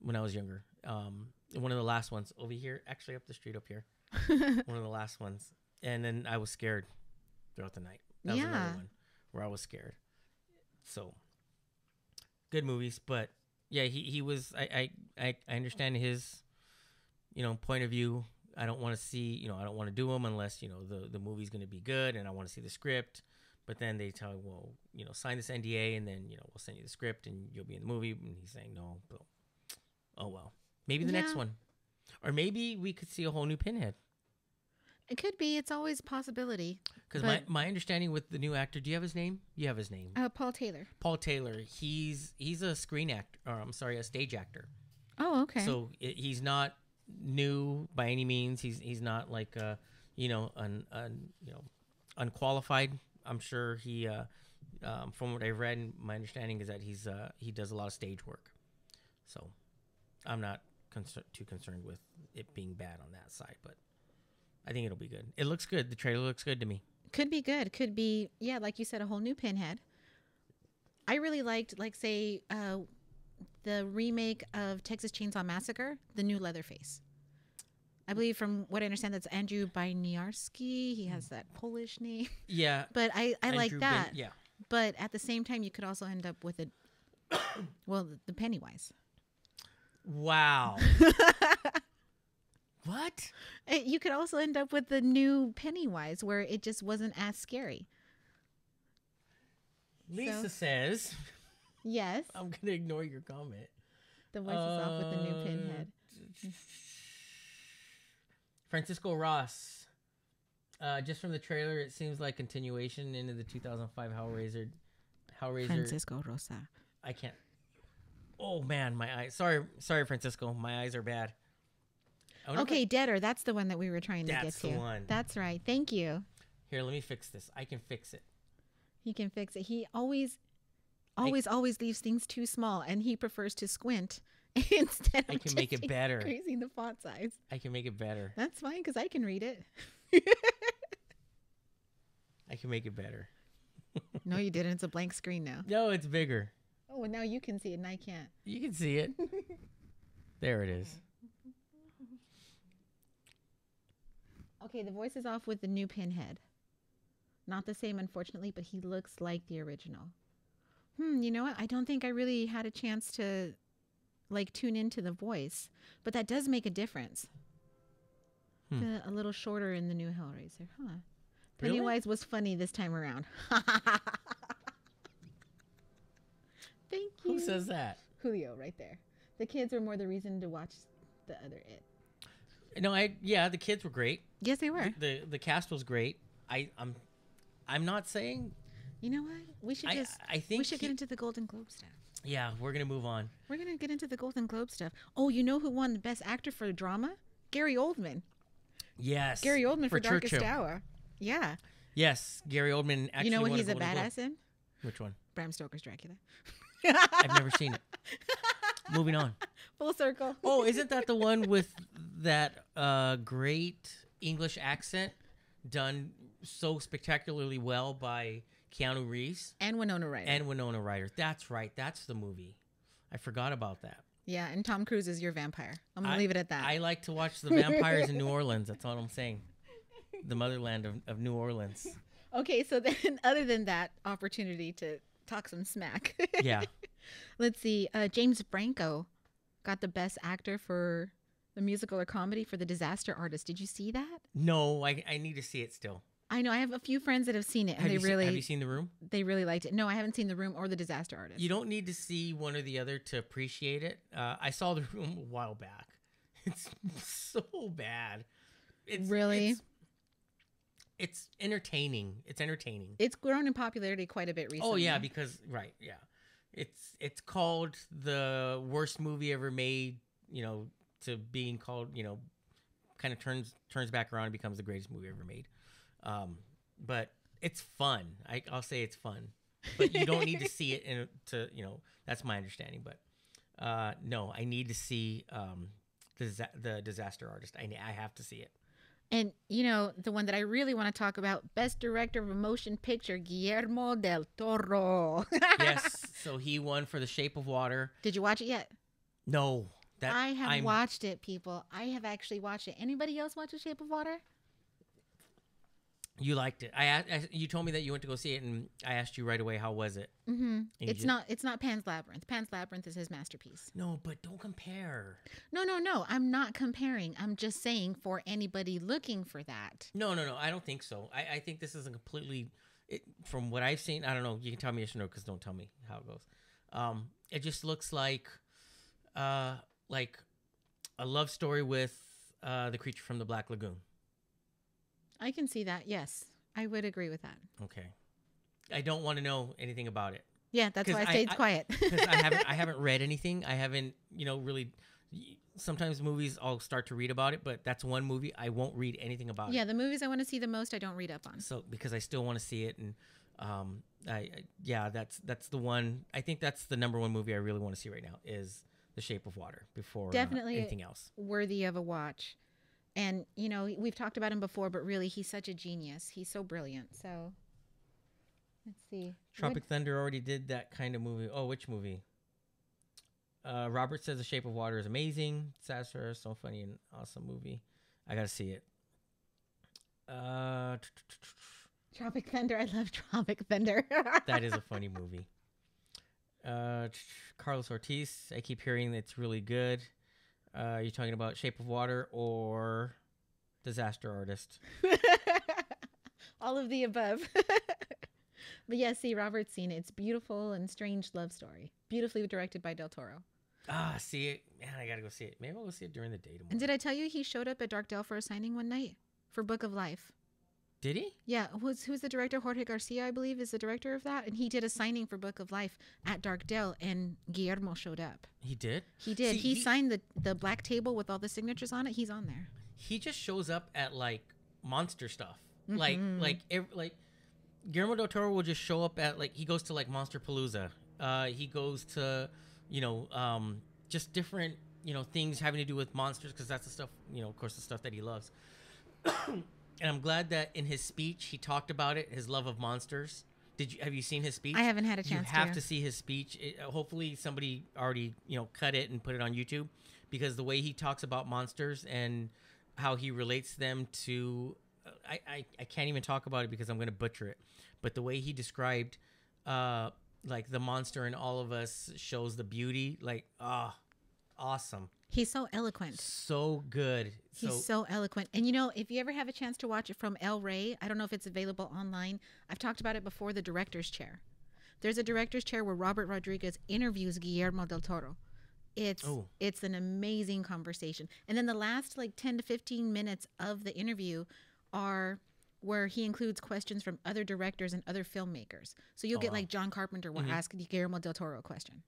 when I was younger. One of the last ones over here, actually up the street up here. One of the last ones. And then I was scared throughout the night. That was another one where I was scared. So good movies, but yeah, he was. I understand his, point of view. I don't want to see, I don't want to do them unless the movie's going to be good, and I want to see the script. But then they tell, well, sign this NDA, and then we'll send you the script, and you'll be in the movie. And he's saying no, but oh well, maybe the next one, or maybe we could see a whole new Pinhead. It could be. It's always a possibility. Because my understanding with the new actor, do you have his name? You have his name. Paul Taylor. Paul Taylor. He's a screen actor, or I'm sorry, a stage actor. Oh, okay. So he's not new by any means. He's not like unqualified. I'm sure he, from what I've read, my understanding is that he does a lot of stage work. So I'm not too concerned with it being bad on that side, but I think it'll be good. It looks good. The trailer looks good to me. Could be good. Could be, yeah, like you said, a whole new Pinhead. I really liked, the remake of Texas Chainsaw Massacre, the new Leatherface. I believe, from what I understand, that's Andrew Baniarski. He has that Polish name. Yeah. But I like that. Yeah. But at the same time, you could also end up with the Pennywise. Wow. What? You could also end up with the new Pennywise, where it just wasn't as scary. Lisa says, yes. I'm going to ignore your comment. The voice is off with the new Pinhead. Francisco Ross. Just from the trailer, it seems like continuation into the 2005 Hellraiser. Francisco Rosa. I can't. Oh, man, my eyes. Sorry, Francisco. My eyes are bad. Okay, Deader. That's the one that we were trying to get to. That's the one. That's right. Thank you. Here, let me fix this. I can fix it. He can fix it. He always leaves things too small, and he prefers to squint instead of I can make it better. Increasing the font size. I can make it better. That's fine, because I can read it. I can make it better. No, you didn't. It's a blank screen now. No, it's bigger. Oh, and now you can see it, and I can't. You can see it. There it is. Okay, the voice is off with the new Pinhead. Not the same, unfortunately, but he looks like the original. You know what? I don't think I really had a chance to, tune into the voice. But that does make a difference. A little shorter in the new Hellraiser. Huh. Really? Pennywise was funny this time around. Thank you. Who says that? Julio, right there. The kids were more the reason to watch the other It. No, the kids were great. Yes, they were. The cast was great. I'm not saying. You know what? We should get into the Golden Globe stuff. Yeah, we're gonna move on. We're gonna get into the Golden Globe stuff. Oh, you know who won the Best Actor for drama? Gary Oldman. Yes. Gary Oldman for Darkest Churchill. Hour. Yeah. Yes, Gary Oldman actually. You know what won he's a Golden badass Globe. in? Which one? Bram Stoker's Dracula. I've never seen it. Moving on. Full circle. Oh, isn't that the one with that great English accent done so spectacularly well by Keanu Reeves? And Winona Ryder. That's right. That's the movie. I forgot about that. Yeah, and Tom Cruise is your vampire. I'm going to leave it at that. I like to watch the vampires in New Orleans. That's all I'm saying. The motherland of New Orleans. Okay, so then other than that opportunity to talk some smack. Yeah. Let's see. James Franco got the Best Actor for the musical or comedy for The Disaster Artist. Did you see that? No, I need to see it still. I know. I have a few friends that have seen it, and have you seen The Room? They really liked it. No, I haven't seen The Room or The Disaster Artist. You don't need to see one or the other to appreciate it. I saw The Room a while back. It's so bad. It's entertaining. It's entertaining. It's grown in popularity quite a bit recently. Oh yeah, because yeah. It's called the worst movie ever made, to being called, kind of turns back around and becomes the greatest movie ever made. But it's fun. I'll say it's fun, but you don't need to see it that's my understanding. But no, I need to see the Disaster Artist. I have to see it. And, you know, the one that I really want to talk about, Best Director of a Motion Picture, Guillermo del Toro. Yes, so he won for The Shape of Water. Did you watch it yet? No. I have watched it, people. I have actually watched it. Anybody else watch The Shape of Water? You liked it. You told me that you went to go see it, and I asked you right away, how was it? Mm-hmm. It's not Pan's Labyrinth. Pan's Labyrinth is his masterpiece. No, but don't compare. No. I'm not comparing. I'm just saying for anybody looking for that. No. I don't think so. I think this is a completely, from what I've seen, I don't know. You can tell me yes or no, because don't tell me how it goes. It just looks like a love story with the creature from the Black Lagoon. I can see that. Yes, I would agree with that. Okay. I don't want to know anything about it. Yeah, that's why I stayed quiet. Because I haven't read anything. I haven't, really. Sometimes movies I'll start to read about it, but that's one movie I won't read anything about. Yeah, the movies I want to see the most, I don't read up on. So because I still want to see it, and that's the one. I think that's the number one movie I really want to see right now is The Shape of Water before definitely anything else. Worthy of a watch. And, we've talked about him before, but really, he's such a genius. He's so brilliant. So, let's see. Tropic Thunder already did that kind of movie. Oh, which movie? Robert says The Shape of Water is amazing. Disaster, so funny and awesome movie. I got to see it. Tropic Thunder. I love Tropic Thunder. That is a funny movie. Carlos Ortiz. I keep hearing it's really good. You're talking about Shape of Water or Disaster Artist? All of the above. But yeah, see, Robert's seen it. It's beautiful and strange love story. Beautifully directed by Del Toro. See it. Man, I gotta go see it. Maybe I'll go see it during the day tomorrow. And did I tell you he showed up at Dark Dell for a signing one night for Book of Life? Did he? Yeah. Who's the director? Jorge Garcia, I believe, is the director of that. And he did a signing for Book of Life at Dark Dell, and Guillermo showed up. He did? He did. See, he signed the black table with all the signatures on it. He's on there. He just shows up at, monster stuff. Mm-hmm. Like Guillermo del Toro will just show up at, he goes to, Monster Palooza. He goes to, just different, things having to do with monsters, because that's the stuff, of course, the stuff that he loves. And I'm glad that in his speech he talked about it, his love of monsters. Have you seen his speech? I haven't had a chance to. You have to see his speech. Hopefully somebody already, cut it and put it on YouTube, because the way he talks about monsters and how he relates them to, I can't even talk about it because I'm going to butcher it. But the way he described, the monster in all of us shows the beauty. Awesome. He's so eloquent. So good. He's so eloquent. And, if you ever have a chance to watch it from El Rey, I don't know if it's available online. I've talked about it before, the director's chair. There's a director's chair where Robert Rodriguez interviews Guillermo del Toro. It's an amazing conversation. And then the last 10 to 15 minutes of the interview are where he includes questions from other directors and other filmmakers. So you'll get John Carpenter will ask Guillermo del Toro a question.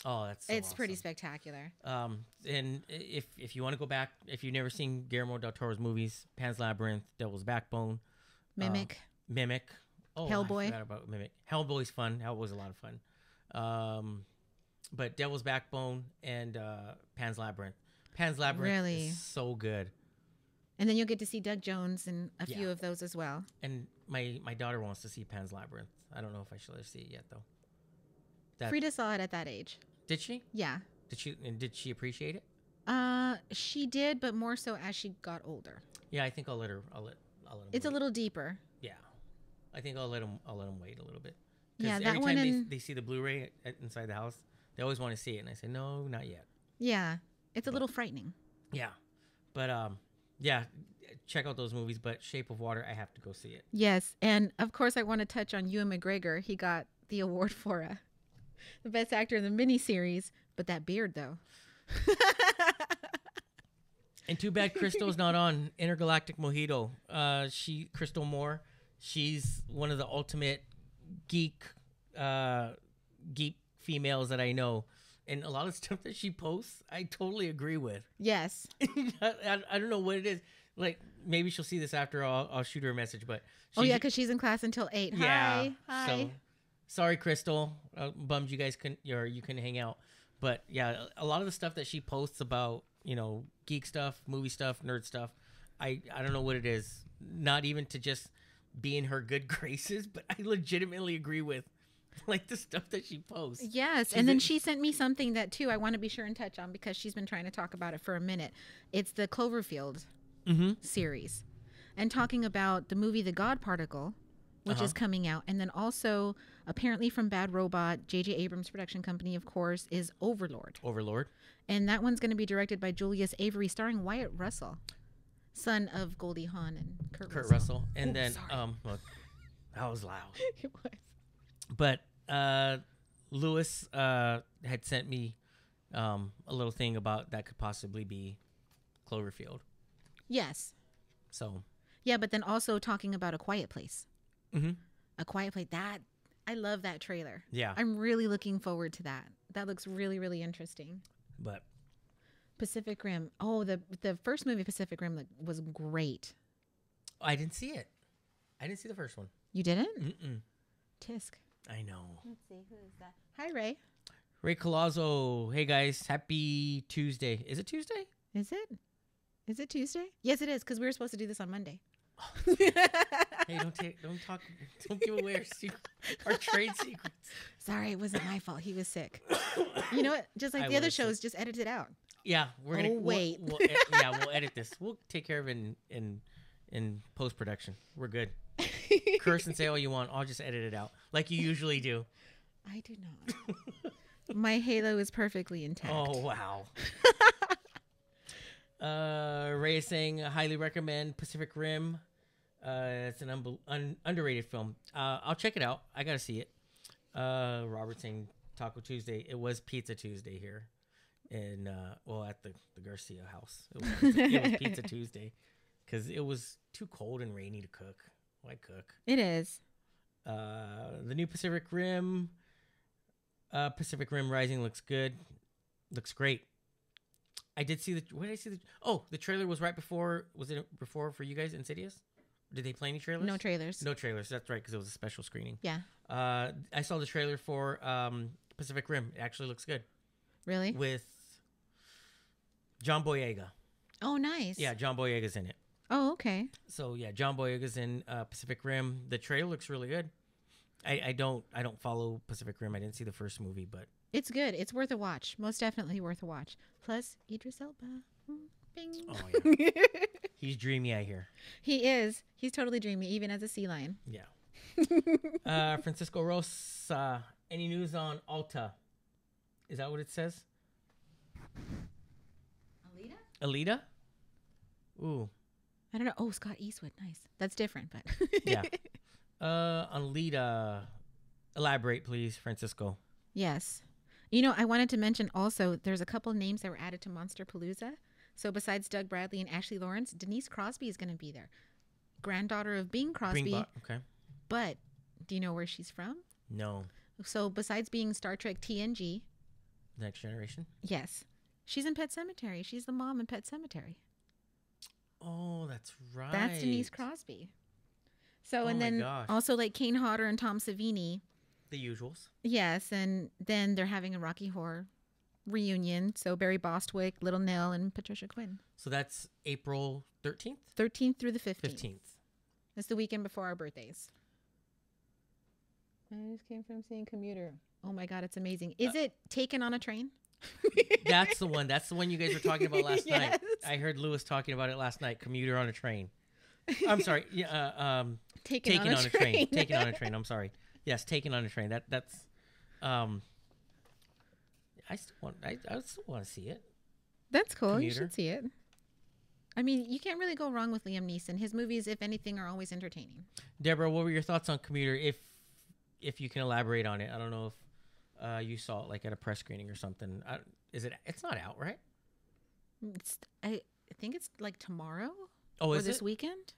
Oh, it's awesome. Pretty spectacular. And if you want to go back, if you've never seen Guillermo del Toro's movies, Pan's Labyrinth, Devil's Backbone, Mimic. Oh, Hellboy. I forgot about Mimic. Hellboy's fun. Hellboy's a lot of fun. But Devil's Backbone and Pan's Labyrinth. Pan's Labyrinth is so good. And then you'll get to see Doug Jones and a few of those as well. And my daughter wants to see Pan's Labyrinth. I don't know if I should let her see it yet, though. Frida saw it at that age. Did she? Yeah. Did she appreciate it? She did, but more so as she got older. Yeah, I think I'll let her. I'll let It's wait. A little deeper. Yeah, I think I'll let them wait a little bit. Yeah, that every one. Time they see the Blu-ray inside the house, they always want to see it, and I say no, not yet. Yeah, it's a little frightening. Yeah, but check out those movies. But Shape of Water, I have to go see it. Yes, and of course I want to touch on Ewan McGregor. He got the award for the best actor in the miniseries, but that beard though. And too bad Crystal's not on Intergalactic Mojito. Crystal Moore, she's one of the ultimate geek females that I know. And a lot of stuff that she posts, I totally agree with. Yes. I don't know what it is. like maybe she'll see this after. I'll shoot her a message. But Oh yeah, because she's in class until 8. yeah. Hi. So sorry, Crystal. Bummed you guys couldn't hang out. But yeah, a lot of the stuff that she posts about, geek stuff, movie stuff, nerd stuff, I don't know what it is. Not even to just be in her good graces, but I legitimately agree with like the stuff that she posts. Yes, and then she sent me something that too I want to be sure and touch on because she's been trying to talk about it for a minute. It's the Cloverfield series, and talking about the movie The God Particle, which is coming out, and then also apparently from Bad Robot, J.J. Abrams' production company, of course, is Overlord. Overlord, and that one's going to be directed by Julius Avery, starring Wyatt Russell, son of Goldie Hawn and Kurt Russell. And then look, that was loud. It was. But Lewis had sent me a little thing about that could possibly be Cloverfield. Yes. So. Yeah, but then also talking about A Quiet Place. Mm-hmm. A Quiet Place. I love that trailer. Yeah. I'm really looking forward to that. That looks really, really interesting. But. Pacific Rim. Oh, the first movie, Pacific Rim, was great. I didn't see it. I didn't see the first one. You didn't? Mm-mm. Tisk. I know. Let's see. Who is that? Hi, Ray. Ray Colazzo. Hey, guys. Happy Tuesday. Is it Tuesday? Is it? Is it Tuesday? Yes, it is, because we were supposed to do this on Monday. Hey, don't give away our trade secrets. Sorry, it wasn't my fault. He was sick. You know what? Just like the other shows, just edit it out. Yeah, we're gonna. Wait. We'll edit this. We'll take care of it in post production. We're good. Curse and say all you want. I'll just edit it out like you usually do. I do not. My halo is perfectly intact. Oh wow. Ray is saying highly recommend Pacific Rim. It's an underrated film. I'll check it out. I gotta see it. Robert saying Taco Tuesday. It was Pizza Tuesday here, and at the Garcia house. It was Pizza Tuesday because it was too cold and rainy to cook. Why cook? It is. The new Pacific Rim Rising looks good. Looks great. I did see the trailer was right before. Was it before for you guys, Insidious? Did they play any trailers? No trailers. No trailers. That's right, because it was a special screening. Yeah. I saw the trailer for Pacific Rim. It actually looks good. Really? With John Boyega. Oh, nice. Yeah, John Boyega's in it. Oh, okay. So yeah, John Boyega's in Pacific Rim. The trailer looks really good. I don't follow Pacific Rim. I didn't see the first movie, but it's good. It's worth a watch. Most definitely worth a watch. Plus Idris Elba. Bing. Oh yeah. He's dreamy, I hear. He is. He's totally dreamy, even as a sea lion. Yeah. Francisco Rosa. Any news on Alta? Is that what it says? Alita? Ooh. I don't know. Oh, Scott Eastwood. Nice. That's different, but. Yeah. Alita. Elaborate, please, Francisco. Yes. You know, I wanted to mention also, there's a couple of names that were added to Monster Palooza. So besides Doug Bradley and Ashley Lawrence, Denise Crosby is going to be there. Granddaughter of Bing Crosby. Okay. But do you know where she's from? No. So besides being Star Trek TNG. Next Generation? Yes. She's in Pet Sematary. She's the mom in Pet Sematary. Oh, that's right. That's Denise Crosby. So, and then also like Kane Hodder and Tom Savini. The usuals. Yes. And then they're having a Rocky Horror reunion. So Barry Bostwick, Little Nell, and Patricia Quinn. So that's April 13th? 13th through the 15th. 15th. That's the weekend before our birthdays. I just came from seeing Commuter. Oh my God, it's amazing. Is it Taken on a Train? That's the one. That's the one you guys were talking about last night. I heard Lewis talking about it last night. Commuter on a Train. I'm sorry. Yeah. Taken on a Train. Taken on a Train. I'm sorry. Yes, Taken on a Train. That's. I still want to see it. That's cool. Commuter. You should see it. I mean, you can't really go wrong with Liam Neeson. His movies, if anything, are always entertaining. Deborah, what were your thoughts on Commuter? If you can elaborate on it, I don't know if you saw it like at a press screening or something. It's not out, right? I think it's like tomorrow. Oh, or this weekend?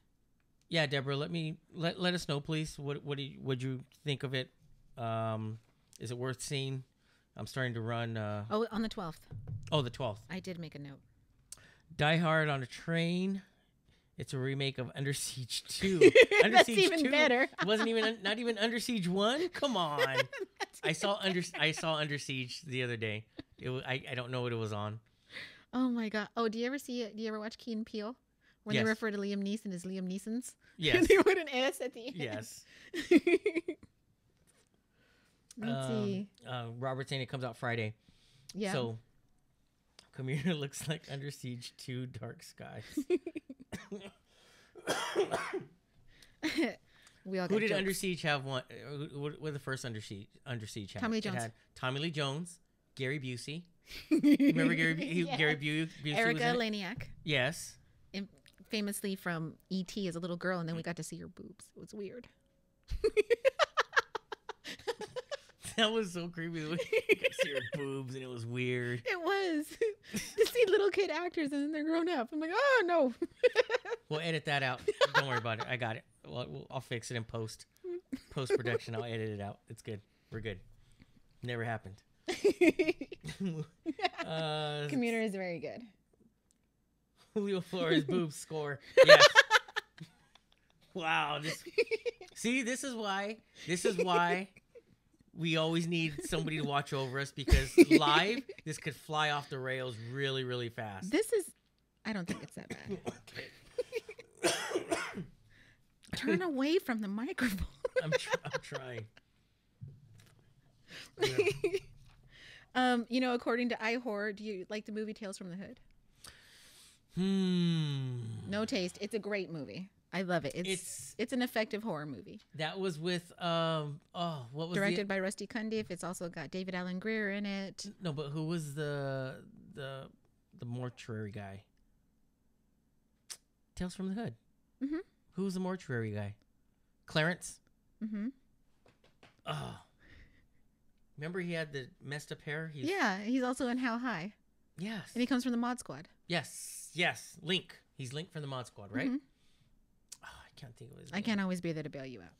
Yeah, Deborah, let us know, please. What did you think of it? Is it worth seeing? I'm starting to run. On the 12th. Oh, the 12th. I did make a note. Die Hard on a Train. It's a remake of Under Siege 2. Under That's Siege even 2 better. Wasn't even not even Under Siege 1. Come on. I saw Under Siege the other day. I don't know what it was on. Oh my god. Oh, do you ever watch Key and Peele? When Yes. they refer to Liam Neeson as Liam Neeson's? Yes. They put an S at the end. Yes. Let's see. Robert saying it comes out Friday. Yeah. So, Commuter looks like Under Siege 2 Dark Skies. We all got Who did jokes. Under Siege have one? What did the first Under Siege have? Tommy Lee It Jones. had Tommy Lee Jones, Gary Busey. Remember Gary Yes. Gary Busey was Erica in it? Laniak, Yes. famously from E.T. as a little girl, and then we got to see her boobs. It was weird. That was so creepy. You could see her boobs, and it was weird. It was to see little kid actors, and then they're grown up. I'm like, oh no. We'll edit that out. Don't worry about it. I got it. I'll fix it in post production. I'll edit it out. It's good. We're good. Never happened. Commuter is very good. Julio Flores boobs score. Yes. Wow. This is why we always need somebody to watch over us, because live this could fly off the rails really, really fast. I don't think it's that bad. Turn away from the microphone. I'm trying. According to iHorror, do you like the movie Tales from the Hood? No taste. It's a great movie. I love it. It's an effective horror movie. That was with what was Directed by Rusty Cundiff. It's also got David Alan Grier in it. No, but who was the mortuary guy? Tales from the Hood. Mm-hmm. Who was the mortuary guy? Clarence. Mm-hmm. Oh, remember he had the messed up hair. He's also in How High. Yes. And he comes from the Mod Squad. Yes. Link. He's Link from the Mod Squad, right? Mm-hmm. Oh, I can't think of his I name. can't always be there to bail you out.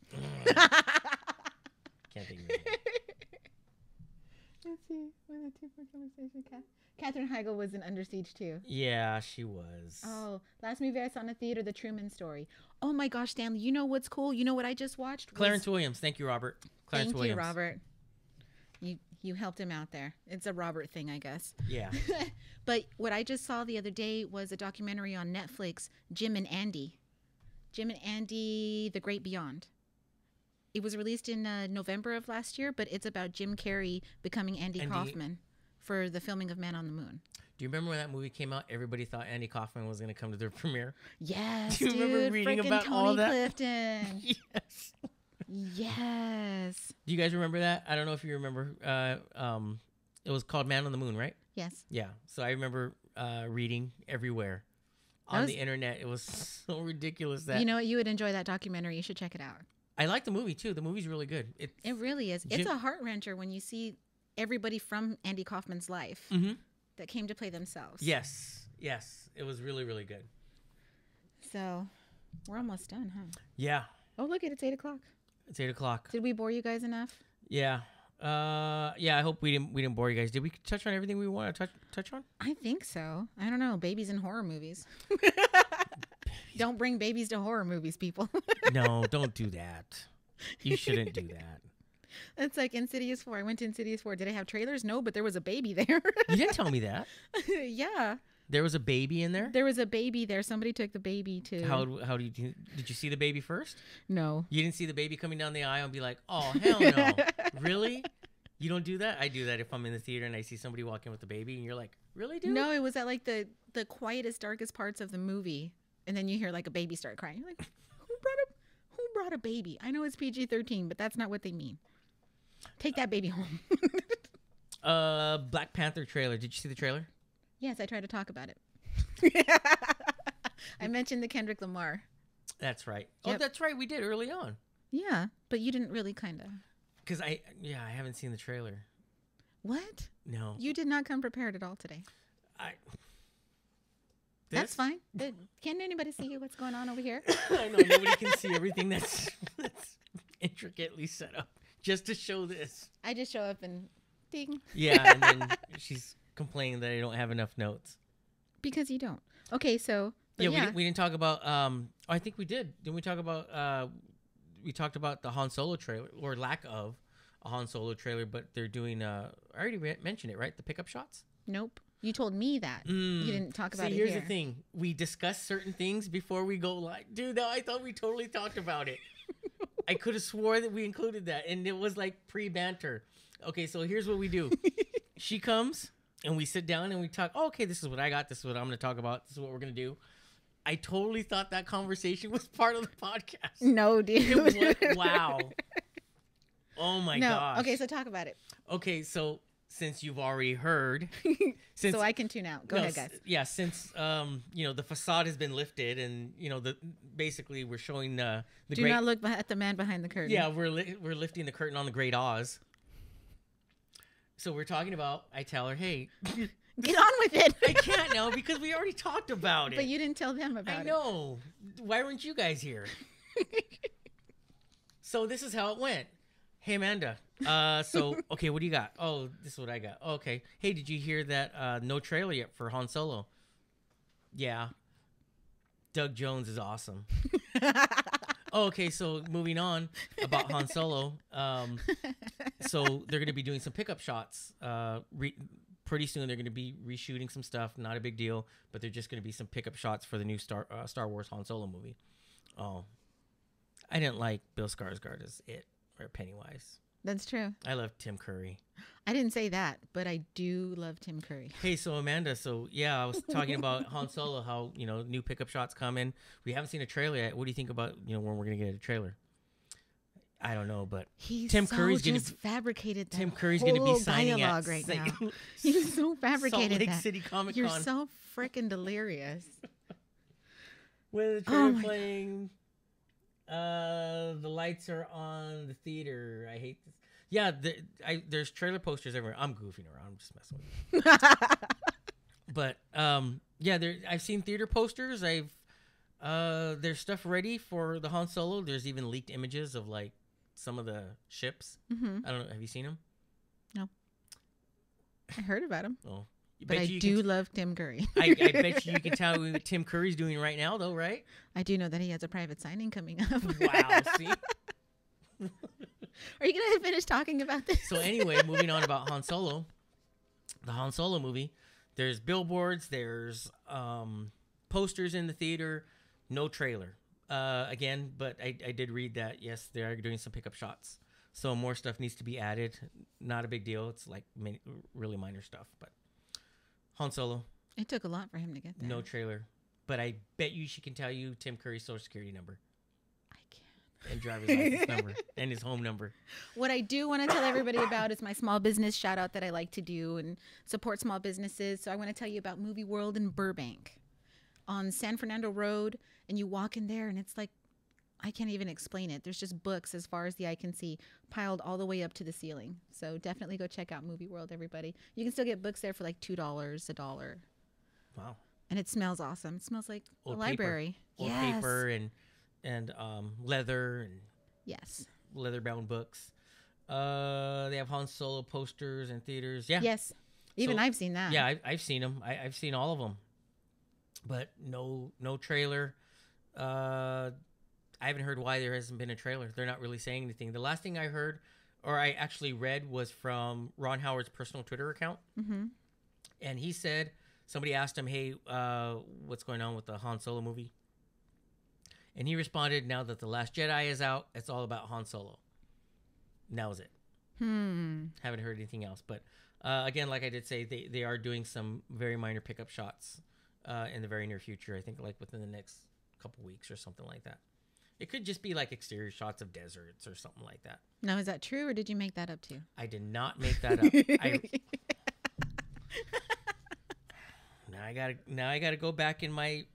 Can't think of his name. Let's see. What a two-part conversation. Katherine Heigl was in Under Siege too. Yeah, she was. Oh, last movie I saw in the theater, The Truman Story. Oh my gosh, Stanley, you know what's cool? You know what I just watched? Clarence Williams. Thank you, Robert. Clarence Thank Williams. you, Robert. You helped him out there. It's a Robert thing, I guess. Yeah. But what I just saw the other day was a documentary on Netflix, Jim and Andy, The Great Beyond. It was released in November of last year, but it's about Jim Carrey becoming Andy Kaufman for the filming of Man on the Moon. Do you remember when that movie came out? Everybody thought Andy Kaufman was going to come to their premiere. Yes, Do you remember reading about Tony all that? Clifton. Yes. Yes. Do you guys remember that? I don't know if you remember. It was called Man on the Moon, right? Yes. Yeah. So I remember reading everywhere on the internet. It was so ridiculous that You know what? You would enjoy that documentary. You should check it out. I like the movie too. The movie's really good. It really is. It's a heart wrencher when you see everybody from Andy Kaufman's life that came to play themselves. Yes. It was really, really good. So we're almost done, huh? Yeah. Oh, look, it's 8:00. It's 8:00. Did we bore you guys enough? Yeah. I hope we didn't bore you guys. Did we touch on everything we want to touch on? I think so. I don't know. Babies in horror movies. Don't bring babies to horror movies, people. No, don't do that. You shouldn't do that. It's like Insidious 4. I went to Insidious 4. Did I have trailers? No, but there was a baby there. You didn't tell me that. Yeah. There was a baby in there? There was a baby there. Somebody took the baby to... How did you see the baby first? No. You didn't see the baby coming down the aisle and be like, oh, hell no. Really? You don't do that? I do that if I'm in the theater and I see somebody walk in with a baby and you're like, really, dude? No, it was at like the quietest, darkest parts of the movie. And then you hear like a baby start crying. You're like, who brought a baby? I know it's PG-13, but that's not what they mean. Take that baby home. Black Panther trailer. Did you see the trailer? Yes, I tried to talk about it. I mentioned the Kendrick Lamar. That's right. Yep. Oh, that's right. We did early on. Yeah, but you didn't really kind of. Because I haven't seen the trailer. What? No. You did not come prepared at all today. That's fine. Can anybody see what's going on over here? I know nobody can see everything that's intricately set up just to show this. I just show up and ding. Yeah, and then she's complaining that I don't have enough notes. Because you don't. Okay, so But yeah, yeah, we didn't talk about. I think we did. Didn't we talk about? We talked about the Han Solo trailer or lack of a Han Solo trailer, but they're doing. I already mentioned it, right? The pickup shots. nope. You told me that. You didn't talk about See, it here's here. the thing: we discuss certain things before we go live. Dude, no, I thought we totally talked about it. I could have swore that we included that, and it was like pre-banter. Okay, so here's what we do. She comes, and we sit down, and we talk. Oh, okay, this is what I got. This is what I'm going to talk about. This is what we're going to do. I totally thought that conversation was part of the podcast. No, dude. It was, wow. Oh, my gosh. Okay, so talk about it. Okay, so since you've already heard. So I can tune out. Go ahead, guys. Yeah, since the facade has been lifted, and basically we're showing the Do great. not look at the man behind the curtain. Yeah, we're lifting the curtain on the Great Oz. So we're talking about. I tell her, hey, get on with it. I can't now because we already talked about it. But you didn't tell them about it. I know. Why weren't you guys here? So this is how it went. Hey, Amanda. So, okay, what do you got? Oh, this is what I got. Oh, okay. Hey, did you hear that no trailer yet for Han Solo? Yeah. Doug Jones is awesome. Oh, okay, so moving on about Han Solo. So they're going to be doing some pickup shots. Pretty soon they're going to be reshooting some stuff. Not a big deal, but they're just going to be some pickup shots for the new Star Wars Han Solo movie. Oh, I didn't like Bill Skarsgård as it or Pennywise. That's true. I love Tim Curry. I didn't say that, but I do love Tim Curry. Hey, so Amanda, so yeah, I was talking about Han Solo, how, new pickup shots come in. We haven't seen a trailer yet. What do you think about, when we're going to get a trailer? I don't know, but Tim Curry's just fabricated that Tim Curry's going to be signing dialogue at right now. He's so fabricated Salt Lake that. City Comic Con. You're so freaking delirious. With the trailer playing, the lights are on the theater. I hate this. Yeah, there's trailer posters everywhere. I'm goofing around. I'm just messing with you. But yeah, I've seen theater posters. There's stuff ready for the Han Solo. There's even leaked images of like some of the ships. Mm-hmm. I don't know. Have you seen them? No. I heard about him. Oh, But I do love Tim Curry. I bet you can tell what Tim Curry's doing right now, though, right? I do know that he has a private signing coming up. Wow. See. Are you going to finish talking about this? So anyway, moving on about Han Solo, the Han Solo movie. There's billboards. There's posters in the theater. No trailer. Again, but I did read that, yes, they are doing some pickup shots. So more stuff needs to be added. Not a big deal. It's like really minor stuff. But Han Solo. It took a lot for him to get there. No trailer. But I bet you she can tell you Tim Curry's social security number. And driver's license number and his home number. What I do want to tell everybody about is my small business shout out that I like to do and support small businesses. So I want to tell you about Movie World in Burbank on San Fernando Road. And you walk in there and it's like, I can't even explain it. There's just books as far as the eye can see piled all the way up to the ceiling. So definitely go check out Movie World, everybody. You can still get books there for like $2, $1. Wow. And it smells awesome. It smells like Old a library. Old paper and leather and yes, leather bound books. They have Han Solo posters in theaters. Yeah. Yes. Even I've seen that. Yeah, I've seen them. I've seen all of them, but no trailer. I haven't heard why there hasn't been a trailer. They're not really saying anything. The last thing I heard, or I actually read, was from Ron Howard's personal Twitter account, and he said somebody asked him, "Hey, what's going on with the Han Solo movie?" And he responded, now that The Last Jedi is out, it's all about Han Solo. And that was it. Haven't heard anything else. But again, like I did say, they are doing some very minor pickup shots in the very near future. I think like within the next couple weeks or something like that. It could just be like exterior shots of deserts or something like that. Now, is that true or did you make that up too? I did not make that up. Now I gotta go back in my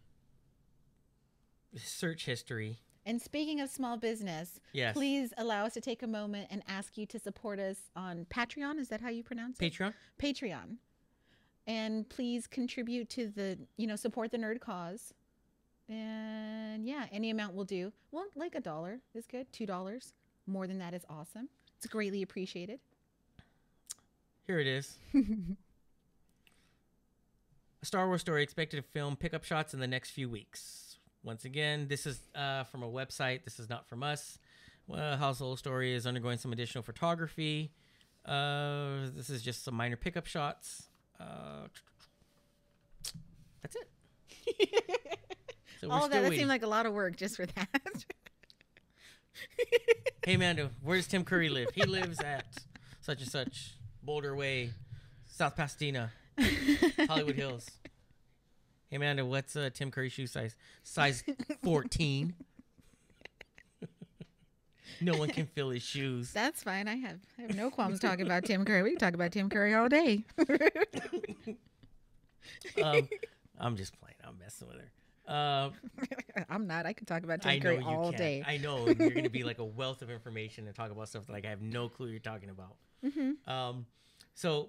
search history. And speaking of small business, yes, please allow us to take a moment and ask you to support us on Patreon. Is that how you pronounce it? Patreon. And please contribute to the, support the nerd cause. And yeah, any amount will do. Well, like $1 is good. $2. More than that is awesome. It's greatly appreciated. Here it is. A Star Wars story expected to film pickup shots in the next few weeks. Once again, this is from a website. This is not from us. Household story is undergoing some additional photography. This is just some minor pickup shots. That's it. So All that seemed like a lot of work just for that. Hey, Amanda, where does Tim Curry live? He lives at such and such, Boulder Way, South Pasadena, Hollywood Hills. Hey, Amanda, what's Tim Curry's shoe size? Size 14. No one can fill his shoes. That's fine. I have no qualms talking about Tim Curry. We can talk about Tim Curry all day. I'm just playing. I'm messing with her. I'm not. I could talk about Tim Curry all day. I know you're going to be like a wealth of information and talk about stuff that, like, I have no clue you're talking about. Mm-hmm.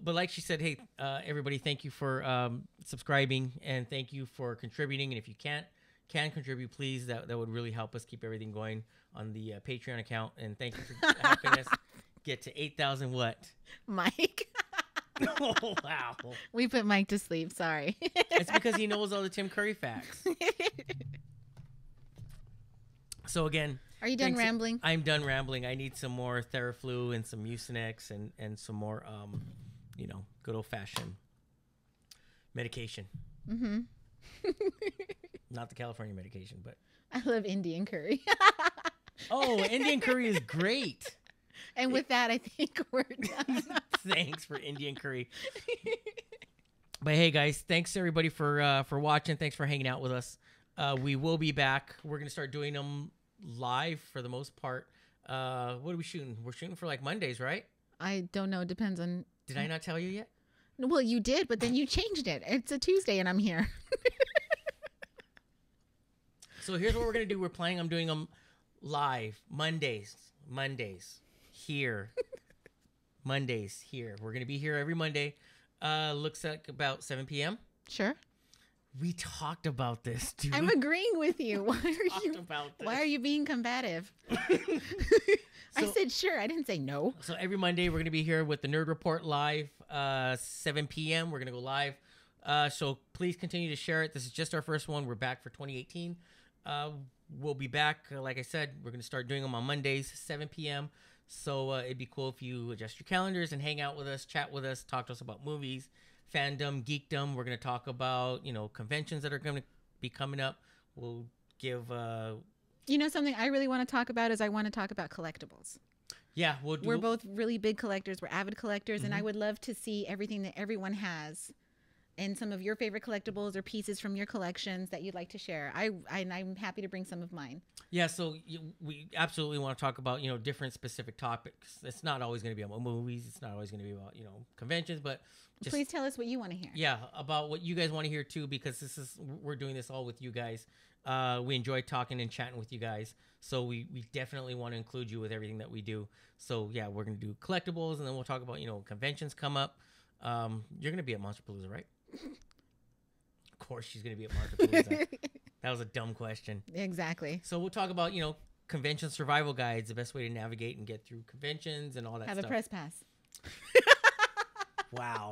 But like she said, hey, everybody, thank you for subscribing and thank you for contributing. And if you can contribute, please, that would really help us keep everything going on the Patreon account. And thank you for helping us get to 8,000 what? Mike. Oh, wow. We put Mike to sleep. Sorry. It's because he knows all the Tim Curry facts. So again, are you done rambling? I'm done rambling. I need some more Theraflu and some Mucinex and some more, good old fashioned medication. Mm-hmm. Not the California medication, but I love Indian curry. Oh, Indian curry is great. And with that, I think we're done. Thanks for Indian curry. But hey, guys, thanks everybody for watching. Thanks for hanging out with us. We will be back. We're gonna start doing them live for the most part. What are we shooting? We're shooting for like Mondays, right? I don't know. It depends on. Did I not tell you yet? Well, you did, but then you changed it. It's a Tuesday, and I'm here. So here's what we're gonna do. We're planning on doing them live Mondays here. Mondays here. We're gonna be here every Monday. Looks like about 7 p.m. Sure. We talked about this, dude. I'm agreeing with you. Why are you being combative? I said sure. I didn't say no. So every Monday we're gonna be here with the Nerd Report live, 7 p.m. We're gonna go live. So please continue to share it. This is just our first one. We're back for 2018. We'll be back. Like I said, we're gonna start doing them on Mondays, 7 p.m. So it'd be cool if you adjust your calendars and hang out with us, chat with us, talk to us about movies, fandom, geekdom. We're going to talk about, conventions that are going to be coming up. We'll give... something I really want to talk about is I want to talk about collectibles. Yeah. We're both really big collectors. We're avid collectors, mm-hmm. And I would love to see everything that everyone has and some of your favorite collectibles or pieces from your collections that you'd like to share. I'm happy to bring some of mine. Yeah, so we absolutely want to talk about, different specific topics. It's not always going to be about movies. It's not always going to be about, conventions, but just, please tell us what you want to hear. Yeah, about what you guys want to hear too, because we're doing this all with you guys. We enjoy talking and chatting with you guys. So we definitely want to include you with everything that we do. So yeah, we're going to do collectibles, and then we'll talk about, conventions come up. You're going to be at Monsterpalooza, right? Of course she's going to be at Monsterpalooza. That was a dumb question. Exactly. So we'll talk about, convention survival guides, the best way to navigate and get through conventions and all that stuff. Have a press pass. Wow.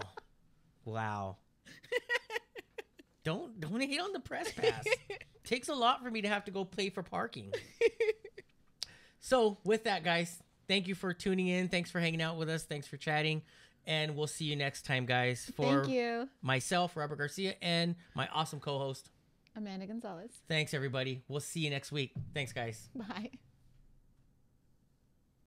Don't hate on the press pass. Takes a lot for me to have to go pay for parking. So with that, guys, thank you for tuning in. Thanks for hanging out with us. Thanks for chatting. And we'll see you next time, guys. For thank you. Myself, Robert Garcia, and my awesome co-host, Amanda Gonzalez. Thanks, everybody. We'll see you next week. Thanks, guys. Bye.